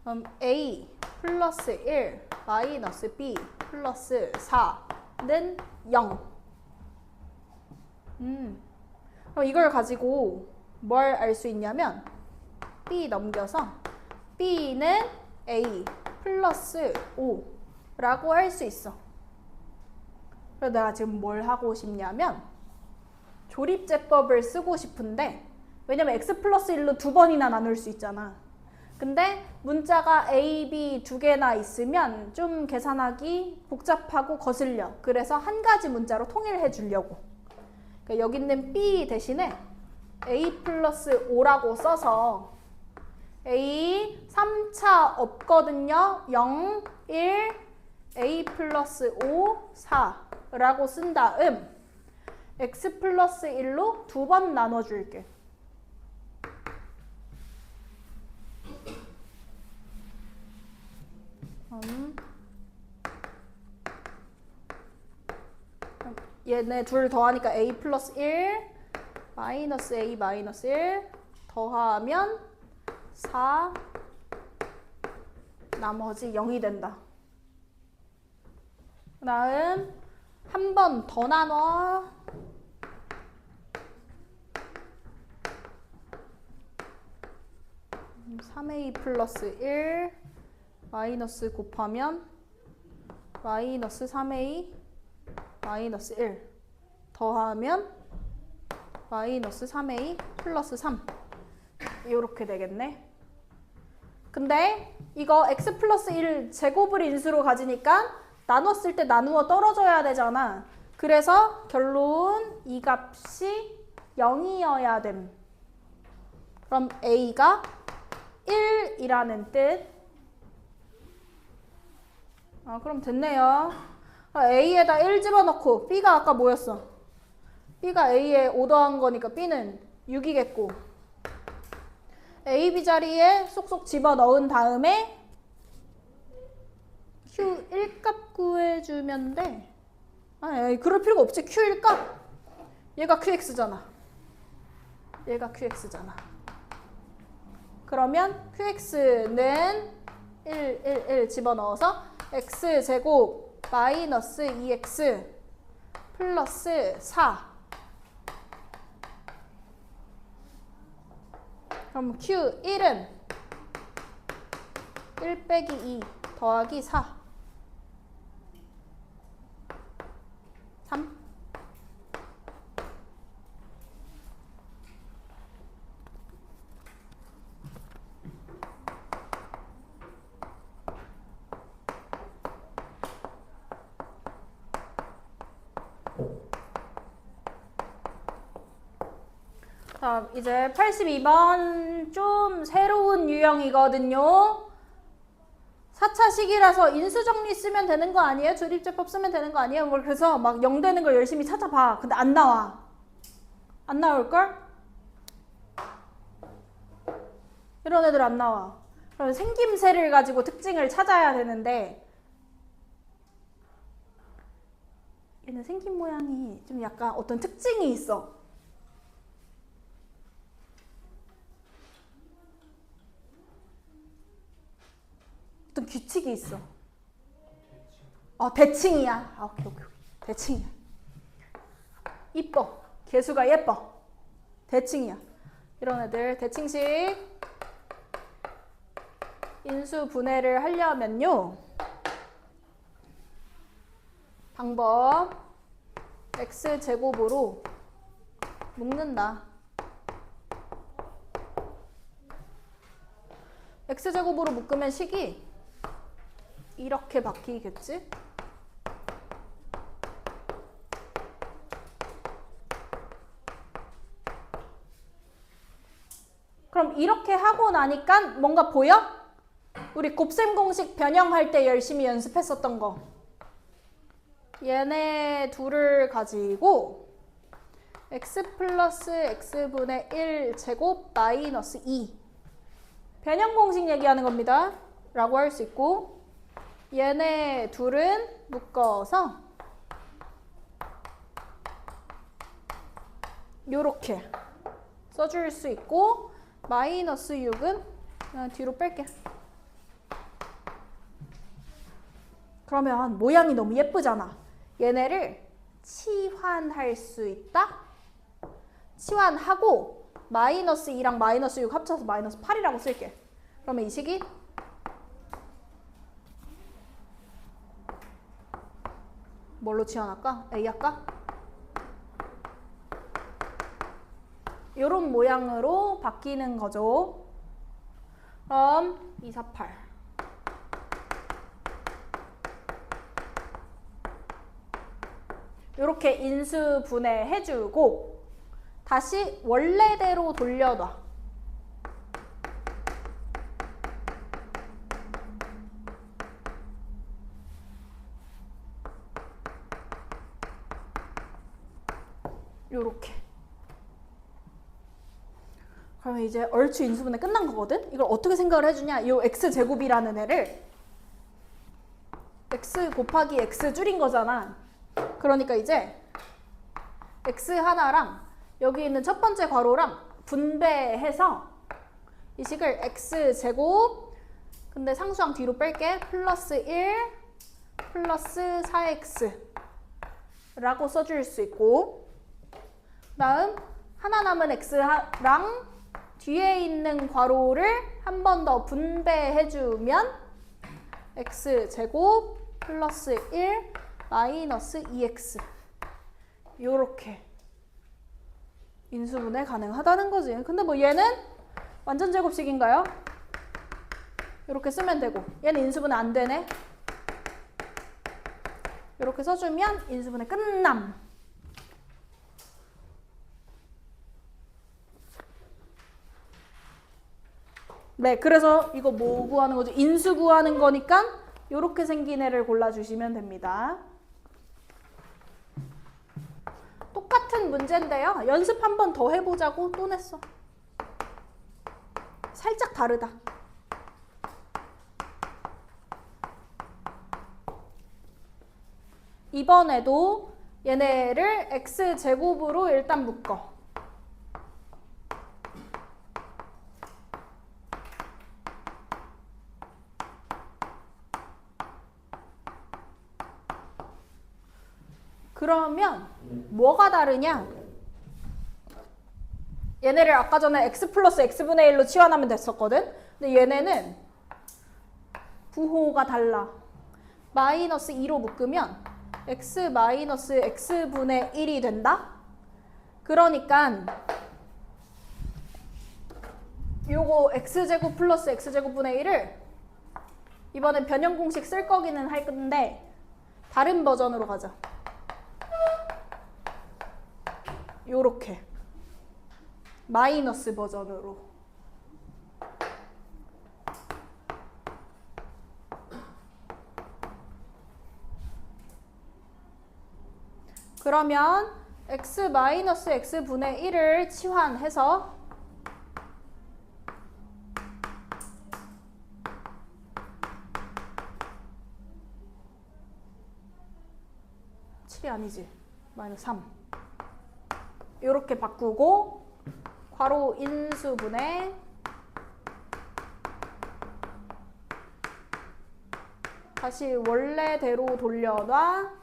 그럼 a 플러스 1 마이너스 b 플러스 4는 0. 그럼 이걸 가지고 뭘 알 수 있냐면 b 넘겨서 b는 a 플러스 5라고 할 수 있어. 그래서 내가 지금 뭘 하고 싶냐면 조립제법을 쓰고 싶은데, 왜냐면 x 플러스 1로 두 번이나 나눌 수 있잖아. 근데 문자가 a, b 두 개나 있으면 좀 계산하기 복잡하고 거슬려. 그래서 한 가지 문자로 통일해 주려고. 그러니까 여기 있는 b 대신에 a 플러스 5라고 써서 a 3차 없거든요. 0, 1, a 플러스 5, 4라고 쓴 다음 x 플러스 1로 두 번 나눠줄게. 얘네 둘 더하니까 a 플러스 1 마이너스 a 마이너스 1 더하면 4 나머지 0이 된다. 그 다음 한 번 더 나눠. 음, 3a 플러스 1 마이너스 곱하면 마이너스 3a 마이너스 1 더하면 마이너스 3a 플러스 3 이렇게 되겠네. 근데 이거 x 플러스 1 제곱을 인수로 가지니까 나눴을 때 나누어 떨어져야 되잖아. 그래서 결론 이 값이 0이어야 됨. 그럼 a가 1이라는 뜻. 그럼 됐네요. a에다 1 집어넣고 b가 아까 뭐였어? b가 a에 5 더한 거니까 b는 6이겠고, a, b 자리에 쏙쏙 집어넣은 다음에 q1 값 구해주면 돼. 그럴 필요가 없지. q1 값. 얘가 qx잖아. 얘가 qx잖아. 그러면 qx는 1 집어넣어서 x제곱 마이너스 2x 플러스 4. 그럼 q1은 1 빼기 2 더하기 4. 3. 자, 이제 82번 좀 새로운 유형이거든요. 4차식이라서 인수정리 쓰면 되는 거 아니에요? 조립제법 쓰면 되는 거 아니에요? 그래서 막 0 되는 걸 열심히 찾아봐. 근데 안 나와. 안 나올걸? 이런 애들 안 나와. 그럼 생김새를 가지고 특징을 찾아야 되는데, 얘는 생긴 모양이 좀 약간 어떤 특징이 있어. 어떤 규칙이 있어. 대칭이야. 오케이. 대칭이야. 이뻐. 개수가 예뻐. 대칭이야. 이런 애들 대칭식 인수 분해를 하려면요. 방법 x제곱으로 묶는다. x제곱으로 묶으면 식이 이렇게 바뀌겠지? 그럼 이렇게 하고 나니까 뭔가 보여? 우리 곱셈 공식 변형할 때 열심히 연습했었던 거. 얘네 둘을 가지고 x 플러스 x분의 1 제곱 마이너스 2 변형 공식 얘기하는 겁니다. 라고 할 수 있고, 얘네 둘은 묶어서 요렇게 써줄 수 있고 마이너스 6은 그냥 뒤로 뺄게. 그러면 모양이 너무 예쁘잖아. 얘네를 치환할 수 있다? 치환하고 마이너스 2랑 마이너스 6 합쳐서 마이너스 8이라고 쓸게. 그러면 이 식이 뭘로 치환할까? A 할까? 요런 모양으로 바뀌는 거죠. 그럼 2, 4, 8 요렇게 인수 분해해주고 다시 원래대로 돌려놔. 요렇게. 그러면 이제 얼추 인수분해 끝난 거거든? 이걸 어떻게 생각을 해주냐? 이 x제곱이라는 애를 x 곱하기 x 줄인 거잖아. 그러니까 이제 x 하나랑 여기 있는 첫 번째 괄호랑 분배해서 이 식을 x제곱 근데 상수항 뒤로 뺄게 플러스 1 플러스 4x 라고 써줄 수 있고 다음 하나 남은 x랑 뒤에 있는 괄호를 한 번 더 분배해주면 x제곱 플러스 1 마이너스 2x 요렇게 인수분해 가능하다는 거지. 근데 뭐 얘는 완전 제곱식인가요? 이렇게 쓰면 되고 얘는 인수분해 안 되네. 이렇게 써주면 인수분해 끝남. 네, 그래서 이거 뭐 구하는 거죠? 인수 구하는 거니까 이렇게 생긴 애를 골라주시면 됩니다. 똑같은 문제인데요. 연습 한 번 더 해보자고 또 냈어. 살짝 다르다. 이번에도 얘네를 x제곱으로 일단 묶어. 그러면 뭐가 다르냐? 얘네를 아까 전에 x 플러스 x분의 1로 치환하면 됐었거든? 근데 얘네는 부호가 달라. 마이너스 2로 묶으면 x 마이너스 x분의 1이 된다? 그러니까 요거 x제곱 플러스 x제곱분의 1을 이번엔 변형 공식 쓸 거기는 할 건데 다른 버전으로 가자. 요렇게 마이너스 버전으로 그러면 x 마이너스 x분의 1을 치환해서 칠이 아니지 마이너스 3 이렇게 바꾸고 괄호 인수분해 다시 원래대로 돌려놔.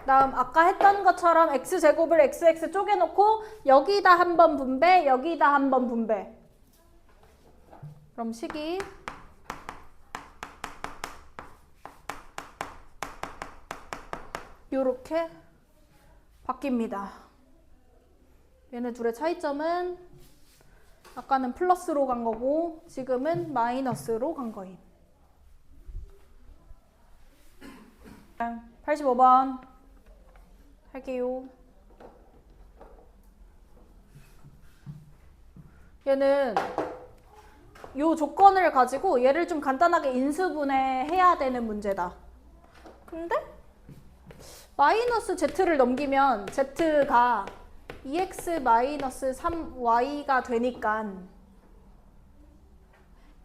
다음 아까 했던 것처럼 x제곱을 xx 쪼개놓고 여기다 한 번 분배, 여기다 한 번 분배. 그럼 식이 요렇게 바뀝니다. 얘네 둘의 차이점은 아까는 플러스로 간 거고 지금은 마이너스로 간 거임. 85번 할게요. 얘는 요 조건을 가지고 얘를 좀 간단하게 인수분해해야 되는 문제다. 근데 마이너스 z를 넘기면 z가 2x-3y가 되니까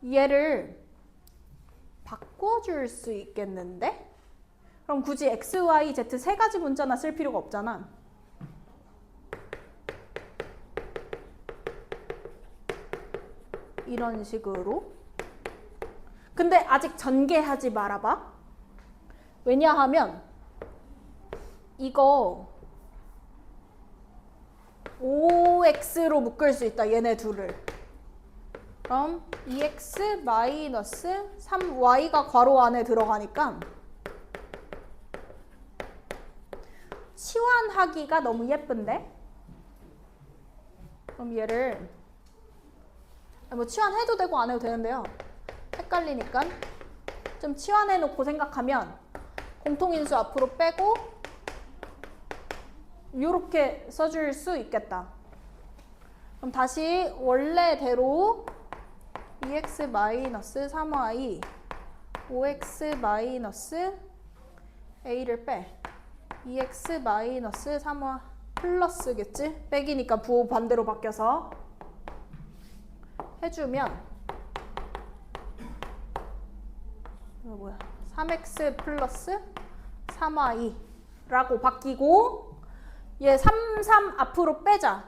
얘를 바꿔줄 수 있겠는데? 그럼 굳이 x, y, z 세 가지 문자나 쓸 필요가 없잖아. 이런 식으로. 근데 아직 전개하지 말아봐. 왜냐하면 이거 5x로 묶을 수 있다. 얘네 둘을. 그럼 2x-3y가 괄호 안에 들어가니까 치환하기가 너무 예쁜데? 그럼 얘를 뭐 치환해도 되고 안 해도 되는데요. 헷갈리니까 좀 치환해 놓고 생각하면 공통인수 앞으로 빼고 이렇게 써줄 수 있겠다. 그럼 다시 원래대로 2x-3y 5x-a를 빼 2x-3y 플러스겠지? 빼기니까 부호 반대로 바뀌어서 해주면 이거 뭐야? 3x 플러스 3y라고 바뀌고 얘 3, 3 앞으로 빼자.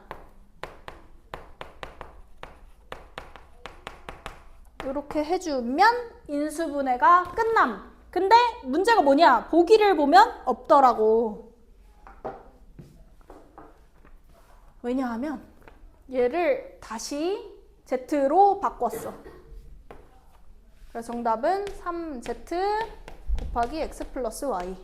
이렇게 해주면 인수분해가 끝남. 근데 문제가 뭐냐? 보기를 보면 없더라고. 왜냐하면 얘를 다시 z로 바꿨어. 그래서 정답은 3z 곱하기 x 플러스 y.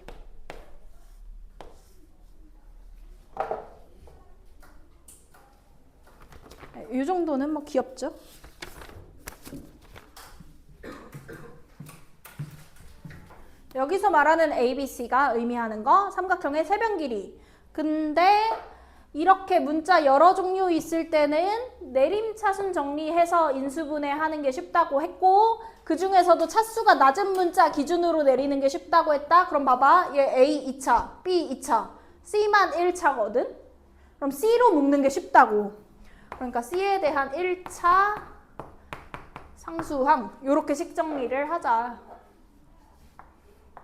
이 정도는 뭐 귀엽죠? 여기서 말하는 ABC가 의미하는 거 삼각형의 세변 길이. 근데 이렇게 문자 여러 종류 있을 때는 내림차순 정리해서 인수분해하는 게 쉽다고 했고 그 중에서도 차수가 낮은 문자 기준으로 내리는 게 쉽다고 했다. 그럼 봐봐. 얘 A 2차, B 2차, C만 1차거든. 그럼 C로 묶는 게 쉽다고. 그러니까 C에 대한 1차 상수항 이렇게 식 정리를 하자.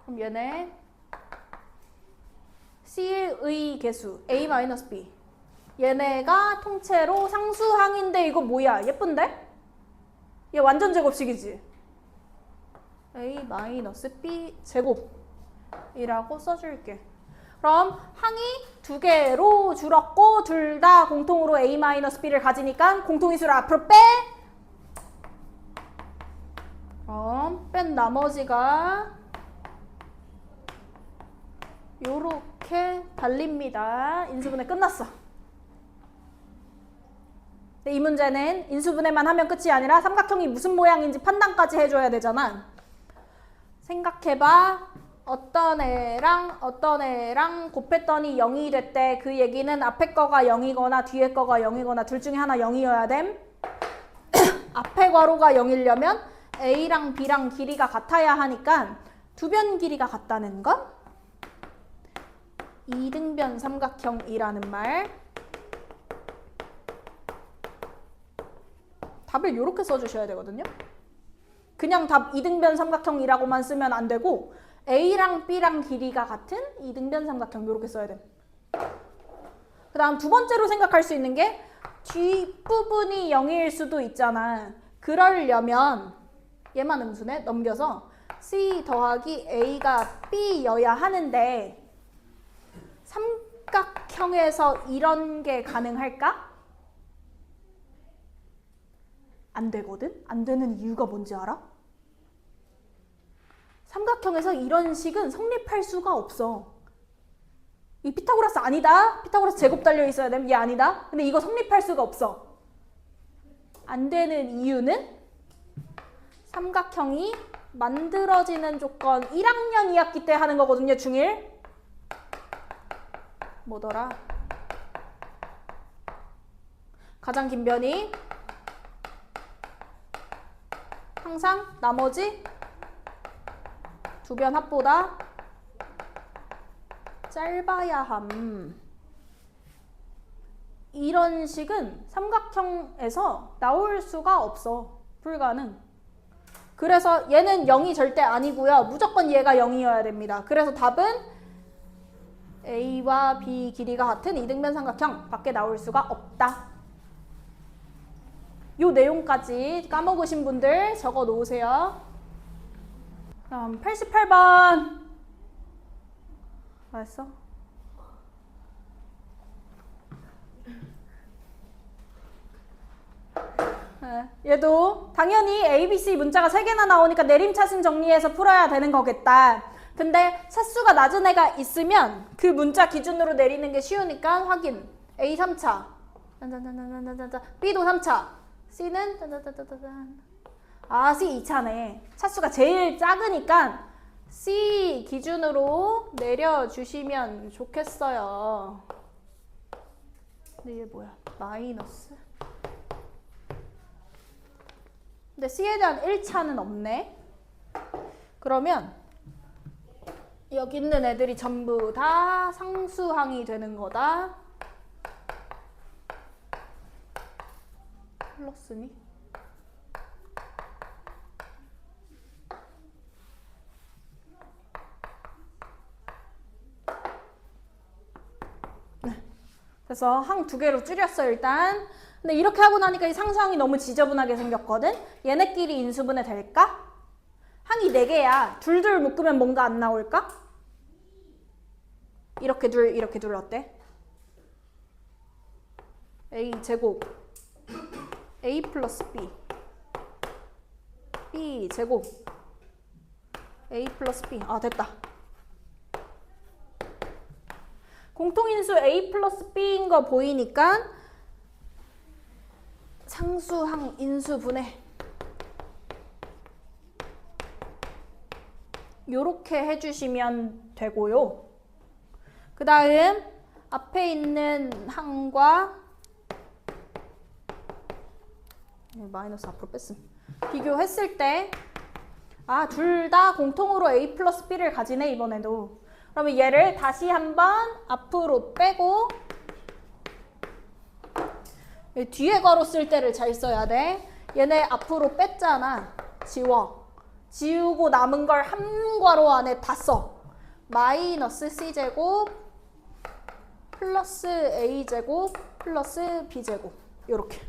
그럼 얘네 C의 개수 A-B 얘네가 통째로 상수항인데 이거 뭐야? 예쁜데? 얘 완전 제곱식이지? A-B 제곱이라고 써줄게. 그럼 항이 두 개로 줄었고 둘 다 공통으로 A-B를 가지니까 공통인수를 앞으로 빼. 그럼 뺀 나머지가 요렇게 달립니다. 인수분해 끝났어. 이 문제는 인수분해만 하면 끝이 아니라 삼각형이 무슨 모양인지 판단까지 해줘야 되잖아. 생각해봐. 어떤 애랑 곱했더니 0이 됐대. 그 얘기는 앞에 거가 0이거나 뒤에 거가 0이거나 둘 중에 하나 0이어야 됨. 앞에 괄호가 0이려면 A랑 B랑 길이가 같아야 하니까 두 변 길이가 같다는 건 이등변 삼각형이라는 말. 답을 이렇게 써주셔야 되거든요. 그냥 답 이등변 삼각형이라고만 쓰면 안 되고 A랑 B랑 길이가 같은 이등변 삼각형 이렇게 써야 돼. 그 다음 두 번째로 생각할 수 있는 게 뒷부분이 0일 수도 있잖아. 그러려면 얘만 음수네? 넘겨서 C 더하기 A가 B여야 하는데 삼각형에서 이런 게 가능할까? 안 되거든? 안 되는 이유가 뭔지 알아? 삼각형에서 이런 식은 성립할 수가 없어. 이 피타고라스 아니다? 피타고라스 제곱 달려 있어야 돼? 얘 아니다? 근데 이거 성립할 수가 없어. 안 되는 이유는 삼각형이 만들어지는 조건 1학년 2학기 때 하는 거거든요. 중1. 뭐더라? 가장 긴 변이 항상 나머지 두 변 합보다 짧아야 함. 이런 식은 삼각형에서 나올 수가 없어. 불가능. 그래서 얘는 0이 절대 아니고요. 무조건 얘가 0이어야 됩니다. 그래서 답은 A와 B 길이가 같은 이등변 삼각형 밖에 나올 수가 없다. 요 내용까지 까먹으신 분들 적어 놓으세요. 다음 88번. 알았어? 얘도 당연히 ABC 문자가 3개나 나오니까 내림차순 정리해서 풀어야 되는 거겠다. 근데 차수가 낮은 애가 있으면 그 문자 기준으로 내리는 게 쉬우니까 확인. A 3차. B도 3차. C는 C 2차네. 차수가 제일 작으니까 C 기준으로 내려주시면 좋겠어요. 근데 얘 뭐야? 마이너스. 근데 C에 대한 1차는 없네. 그러면 여기 있는 애들이 전부 다 상수항이 되는 거다. 플러스니? 네. 그래서 항 2개로 줄였어 일단. 근데 이렇게 하고 나니까 이 상수항이 너무 지저분하게 생겼거든? 얘네끼리 인수분해 될까? 항이 4개야. 둘둘 묶으면 뭔가 안 나올까? 이렇게 둘 어때? A 제곱 A 플러스 B B 제곱 A 플러스 B. 아 됐다. 공통인수 A 플러스 B인 거 보이니까 상수항 인수분해 요렇게 해주시면 되고요. 그 다음 앞에 있는 항과 마이너스 앞으로 뺐음 비교했을 때 둘 다 공통으로 A 플러스 B를 가지네 이번에도. 그러면 얘를 다시 한번 앞으로 빼고 뒤에 괄호 쓸 때를 잘 써야 돼. 얘네 앞으로 뺐잖아. 지우고 남은 걸 한 괄호 안에 다 써. 마이너스 C제곱 플러스 A제곱 플러스 B제곱 요렇게.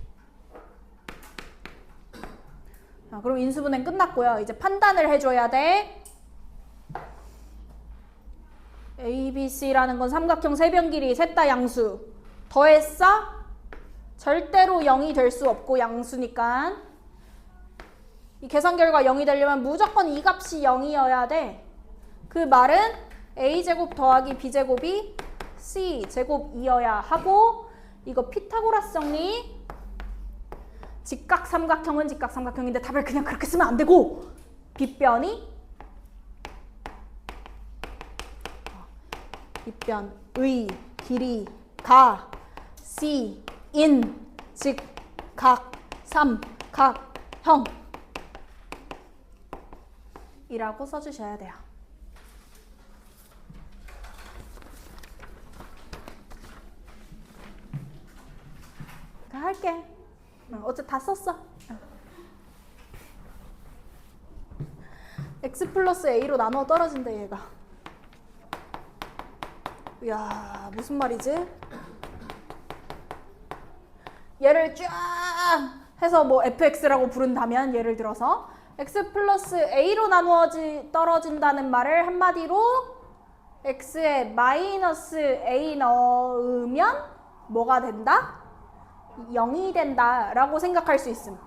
그럼 인수분해 끝났고요. 이제 판단을 해줘야 돼. A, B, C라는 건 삼각형 세변 길이 셋 다 양수. 더했어? 절대로 0이 될 수 없고 양수니까. 이 계산 결과 0이 되려면 무조건 이 값이 0이어야 돼. 그 말은 A제곱 더하기 B제곱이 C제곱이어야 하고, 이거 피타고라스 정리. 직각 삼각형은 직각 삼각형인데 답을 그냥 그렇게 쓰면 안 되고, 빗변이 빗변의 길이가 C인 직각 삼각형 이라고 써주셔야 돼요. 할게. 어제 다 썼어. x 플러스 a로 나눠 떨어진대 얘가. 이야 무슨 말이지? 얘를 쫙 해서 뭐 fx라고 부른다면 예를 들어서 x 플러스 a로 떨어진다는 말을 한마디로 x에 마이너스 a 넣으면 뭐가 된다? 0이 된다 라고 생각할 수 있음.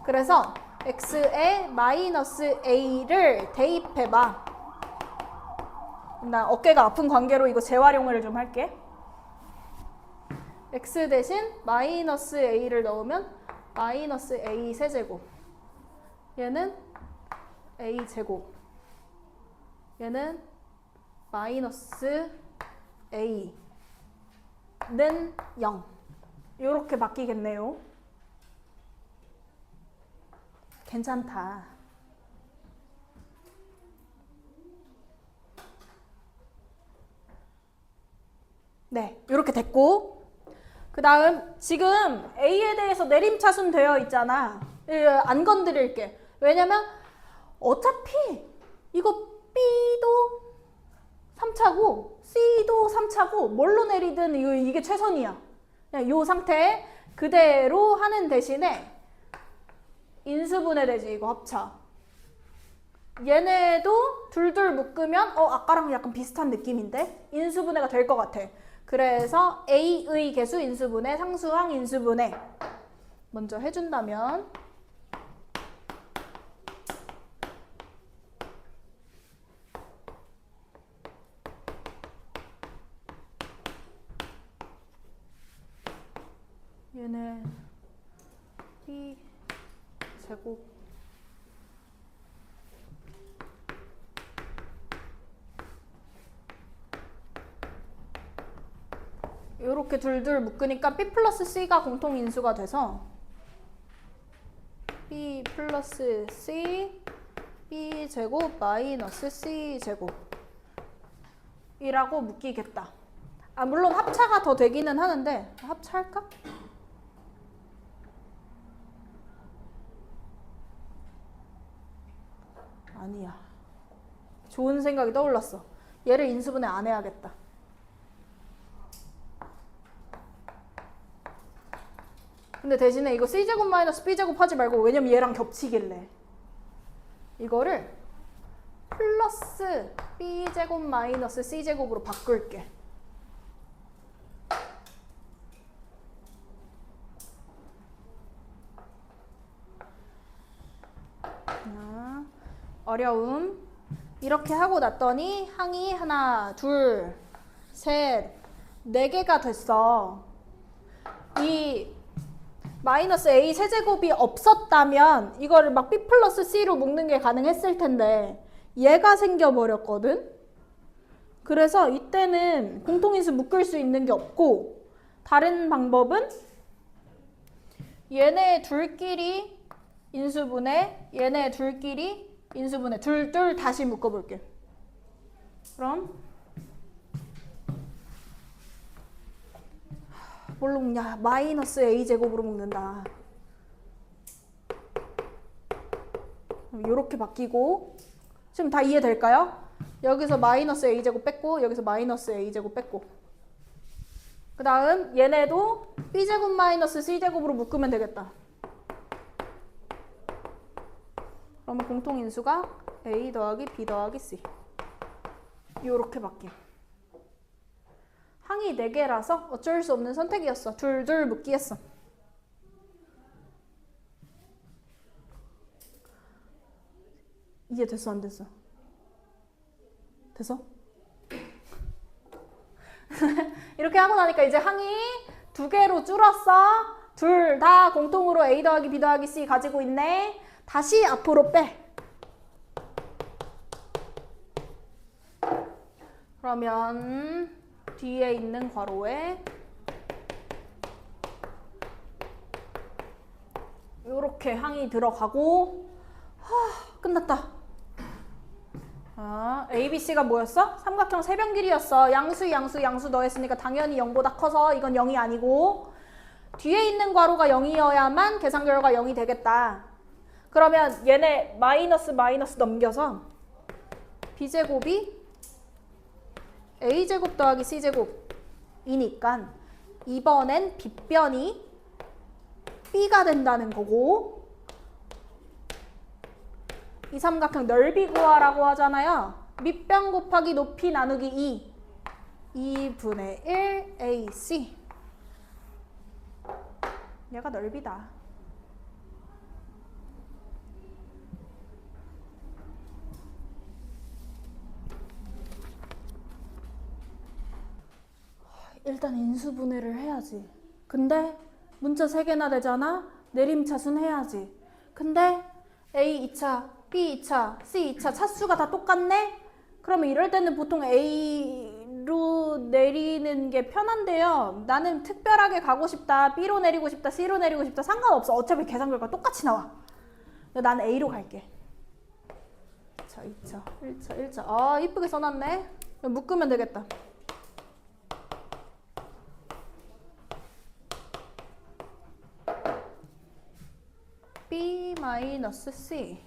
그래서 x에 마이너스 a를 대입해봐. 나 어깨가 아픈 관계로 이거 재활용을 좀 할게. x 대신 마이너스 a를 넣으면 마이너스 a 세제곱, 얘는 a 제곱, 얘는 마이너스 a는 0. 이렇게 바뀌겠네요. 괜찮다. 네, 이렇게 됐고, 그 다음 지금 A에 대해서 내림차순 되어 있잖아. 안 건드릴게. 왜냐면 어차피 이거 B도 3차고 C도 3차고 뭘로 내리든 이게 최선이야. 그냥 이 상태 그대로 하는 대신에 인수분해되지 이거 합차. 얘네도 둘둘 묶으면 아까랑 약간 비슷한 느낌인데 인수분해가 될 것 같아. 그래서 A의 개수 인수분해, 상수항 인수분해 먼저 해준다면 얘네 B 제곱 이렇게 둘둘 묶으니까 B 플러스 C가 공통인수가 돼서 B 플러스 C B 제곱 마이너스 C 제곱 이라고 묶이겠다. 물론 합차가 더 되기는 하는데 합차할까? 아니야. 좋은 생각이 떠올랐어. 얘를 인수분해 안 해야겠다. 근데 대신에 이거 C제곱 마이너스 B제곱 하지 말고 왜냐면 얘랑 겹치길래 이거를 플러스 B제곱 마이너스 C제곱으로 바꿀게. 어려움. 이렇게 하고 났더니 항이 하나, 둘, 셋, 4개가 됐어. 이 마이너스 A 세제곱이 없었다면 이거를 막 B 플러스 C로 묶는 게 가능했을 텐데 얘가 생겨버렸거든. 그래서 이때는 공통인수 묶을 수 있는 게 없고 다른 방법은 얘네 둘끼리 인수분해, 얘네 둘끼리 인수분해, 둘 다시 묶어볼게. 그럼 뭘로 묶냐? 마이너스 A제곱으로 묶는다. 이렇게 바뀌고 지금 다 이해될까요? 여기서 마이너스 A제곱 뺐고 여기서 마이너스 A제곱 뺐고 그 다음 얘네도 B제곱 마이너스 C제곱으로 묶으면 되겠다. 그러면 공통인수가 A 더하기 B 더하기 C 요렇게 바뀜. 항이 4개라서 어쩔 수 없는 선택이었어. 둘둘 묶기 했어. 이해됐어 안 됐어? 됐어? 이렇게 하고 나니까 이제 항이 2개로 줄었어. 둘 다 공통으로 A 더하기 B 더하기 C 가지고 있네. 다시 앞으로 빼. 그러면 뒤에 있는 괄호에 이렇게 항이 들어가고 끝났다. A, B, C가 뭐였어? 삼각형 세변 길이였어. 양수 더했으니까 당연히 0보다 커서 이건 0이 아니고 뒤에 있는 괄호가 0이어야만 계산 결과 0이 되겠다. 그러면 얘네 마이너스 넘겨서 B제곱이 A제곱 더하기 C제곱이니까 이번엔 빗변이 B가 된다는 거고 이 삼각형 넓이 구하라고 하잖아요. 밑변 곱하기 높이 나누기 2분의 1 AC 얘가 넓이다. 일단 인수분해를 해야지. 근데 문자 3개나 되잖아? 내림차순 해야지. 근데 A 2차, B 2차, C 2차 차수가 다 똑같네? 그러면 이럴 때는 보통 A로 내리는 게 편한데요. 나는 특별하게 가고 싶다. B로 내리고 싶다. C로 내리고 싶다. 상관없어. 어차피 계산 결과 똑같이 나와. 나는 A로 갈게. 2차, 2차, 1차, 1차. 이쁘게 써놨네. 묶으면 되겠다. 마이너스 C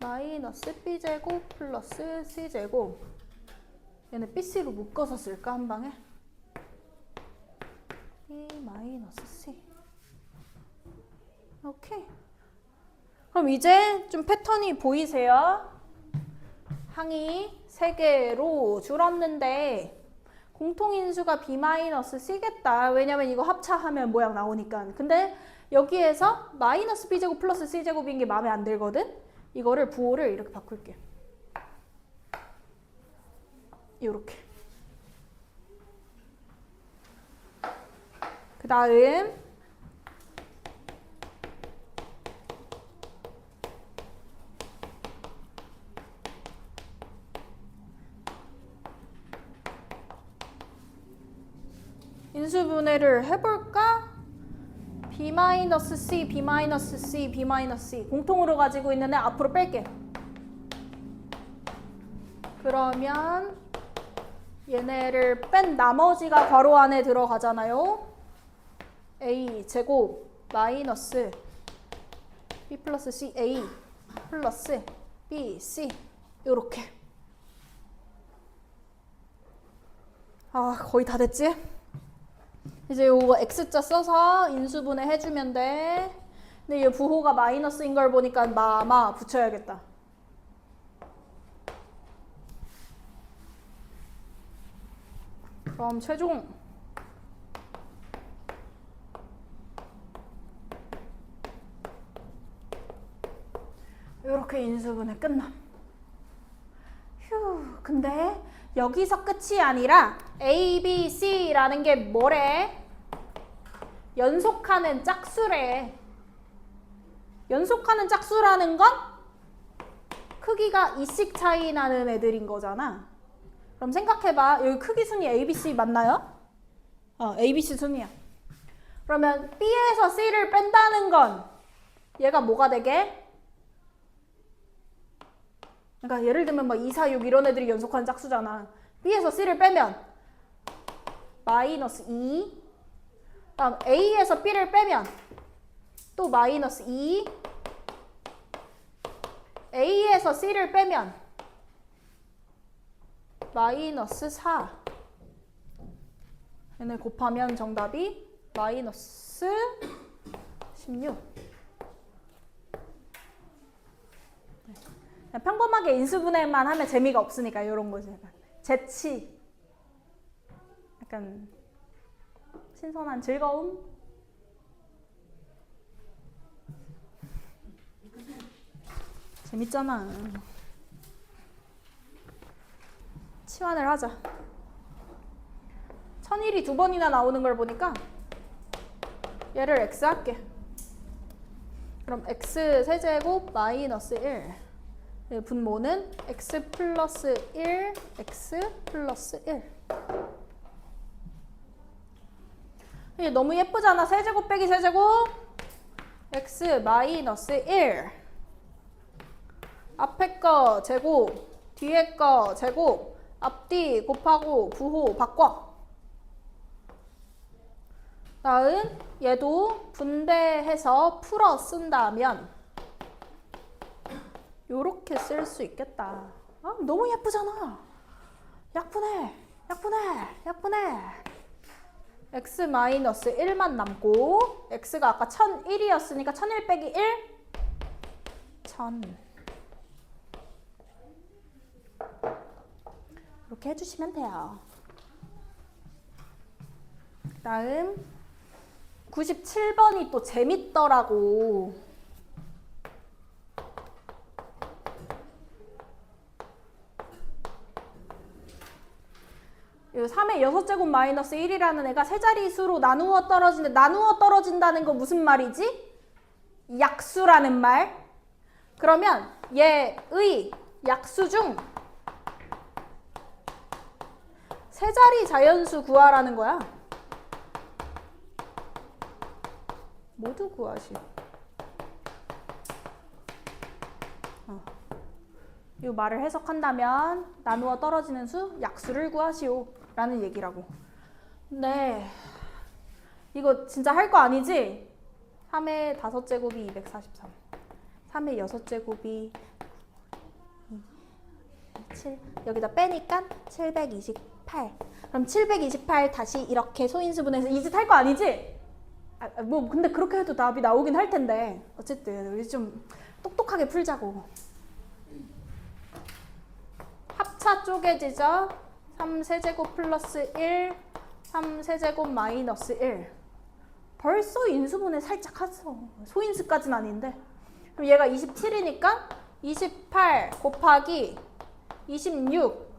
마이너스 B제곱 플러스 C제곱. 얘네 BC로 묶어서 쓸까 한 방에? B 마이너스 C. 오케이. 그럼 이제 좀 패턴이 보이세요? 항이 3개로 줄었는데 공통인수가 B-C겠다. 왜냐면 이거 합차하면 모양 나오니까. 근데 여기에서 마이너스 B제곱 플러스 C제곱인 게 마음에 안 들거든? 이거를 부호를 이렇게 바꿀게. 이렇게. 그 다음 인수분해를 해볼까? B-C, B-C, B-C 공통으로 가지고 있는 애 앞으로 뺄게. 그러면 얘네를 뺀 나머지가 괄호 안에 들어가잖아요. A 제곱 마이너스 B 플러스 C A 플러스 B C 요렇게. 아 거의 다 됐지? 이제 요거 X자 써서 인수분해 해주면 돼. 근데 이 부호가 마이너스인 걸 보니까 마마 붙여야겠다. 그럼 최종 요렇게 인수분해 끝남. 휴, 근데 여기서 끝이 아니라 A, B, C라는 게 뭐래? 연속하는 짝수래. 연속하는 짝수라는 건 크기가 2씩 차이 나는 애들인 거잖아. 그럼 생각해봐. 여기 크기 순위 A, B, C 맞나요? A, B, C 순위야. 그러면 B에서 C를 뺀다는 건 얘가 뭐가 되게? 그러니까 예를 들면 막 2, 4, 6 이런 애들이 연속하는 짝수잖아. B에서 C를 빼면 마이너스 2. 다음 A에서 B를 빼면 또 마이너스 2. A에서 C를 빼면 마이너스 4. 얘네 곱하면 정답이 마이너스 16. 그냥 평범하게 인수분해만 하면 재미가 없으니까 이런 거지. 약간 재치. 약간 신선한 즐거움. 재밌잖아. 치환을 하자. 1001이 2번이나 나오는 걸 보니까 얘를 x 할게. 그럼 x 세제곱 마이너스 1. 분모는 x 플러스 1, x 플러스 1. 이게 너무 예쁘잖아. 세제곱 빼기 세제곱 x 마이너스 1. 앞에 거 제곱, 뒤에 거 제곱, 앞뒤 곱하고 부호 바꿔. 다음 얘도 분배해서 풀어 쓴다면 요렇게 쓸 수 있겠다. 아, 너무 예쁘잖아. 약분해, 약분해, 약분해. x 마이너스 1만 남고 x가 아까 1001이었으니까 1001 빼기 1? 1000. 이렇게 해주시면 돼요. 다음 97번이 또 재밌더라고. 이 3의 6제곱 마이너스 1이라는 애가 세 자리 수로 나누어 떨어지는데 나누어 떨어진다는 거 무슨 말이지? 약수라는 말. 그러면 얘의 약수 중 세 자리 자연수 구하라는 거야. 모두 구하시오. 이 말을 해석한다면 나누어 떨어지는 수 약수를 구하시오 라는 얘기라고. 네, 이거 진짜 할 거 아니지? 3의 5제곱이 243. 3의 6제곱이 7 여기다 빼니까 728. 그럼 728 다시 이렇게 소인수분해서 이 짓 할 거 아니지? 뭐 근데 그렇게 해도 답이 나오긴 할 텐데 어쨌든 우리 좀 똑똑하게 풀자고. 합차 쪼개지죠? 3세제곱 플러스 1 3세제곱 마이너스 1. 벌써 인수분해 살짝 했어. 소인수까지는 아닌데. 그럼 얘가 27이니까 28 곱하기 26.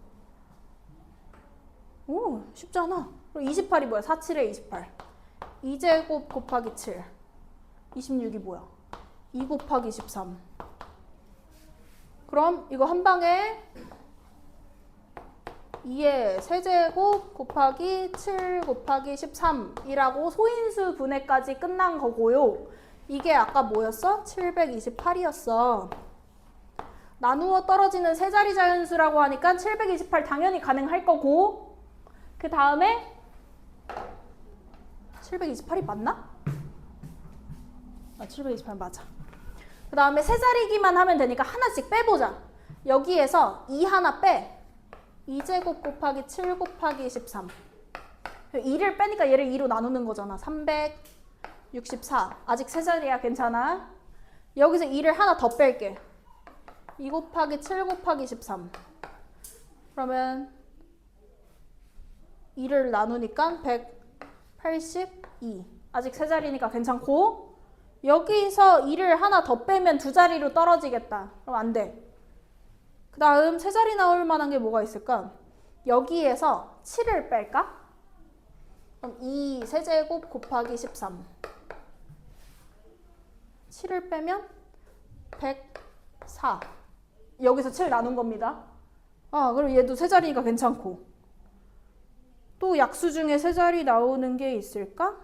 오, 쉽잖아. 그럼 28이 뭐야? 4, 7에 28. 2제곱 곱하기 7. 26이 뭐야? 2 곱하기 13. 그럼 이거 한 방에 2의 세제곱 곱하기 7 곱하기 13이라고 소인수 분해까지 끝난 거고요. 이게 아까 뭐였어? 728이었어. 나누어 떨어지는 세 자리 자연수라고 하니까 728 당연히 가능할 거고, 그 다음에 728이 맞나? 728 맞아. 그 다음에 세 자리기만 하면 되니까 하나씩 빼보자. 여기에서 2 하나 빼. 2제곱 곱하기 7 곱하기 13. 2를 빼니까 얘를 2로 나누는 거잖아. 364. 아직 세 자리야. 괜찮아. 여기서 2를 하나 더 뺄게. 2 곱하기 7 곱하기 13. 그러면 2를 나누니까 182. 아직 세 자리니까 괜찮고, 여기서 2를 하나 더 빼면 두 자리로 떨어지겠다. 그럼 안 돼. 그 다음 세 자리 나올 만한 게 뭐가 있을까? 여기에서 7을 뺄까? 그럼 2 세제곱 곱하기 13. 7을 빼면 104. 여기서 7 나눈 겁니다. 그럼 얘도 세 자리가 괜찮고. 또 약수 중에 세 자리 나오는 게 있을까?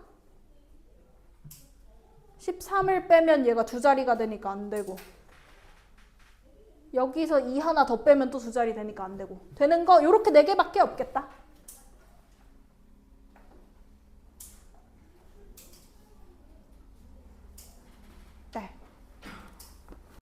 13을 빼면 얘가 두 자리가 되니까 안 되고, 여기서 2 하나 더 빼면 또 두 자리 되니까 안 되고, 되는 거 요렇게 4개밖에 없겠다.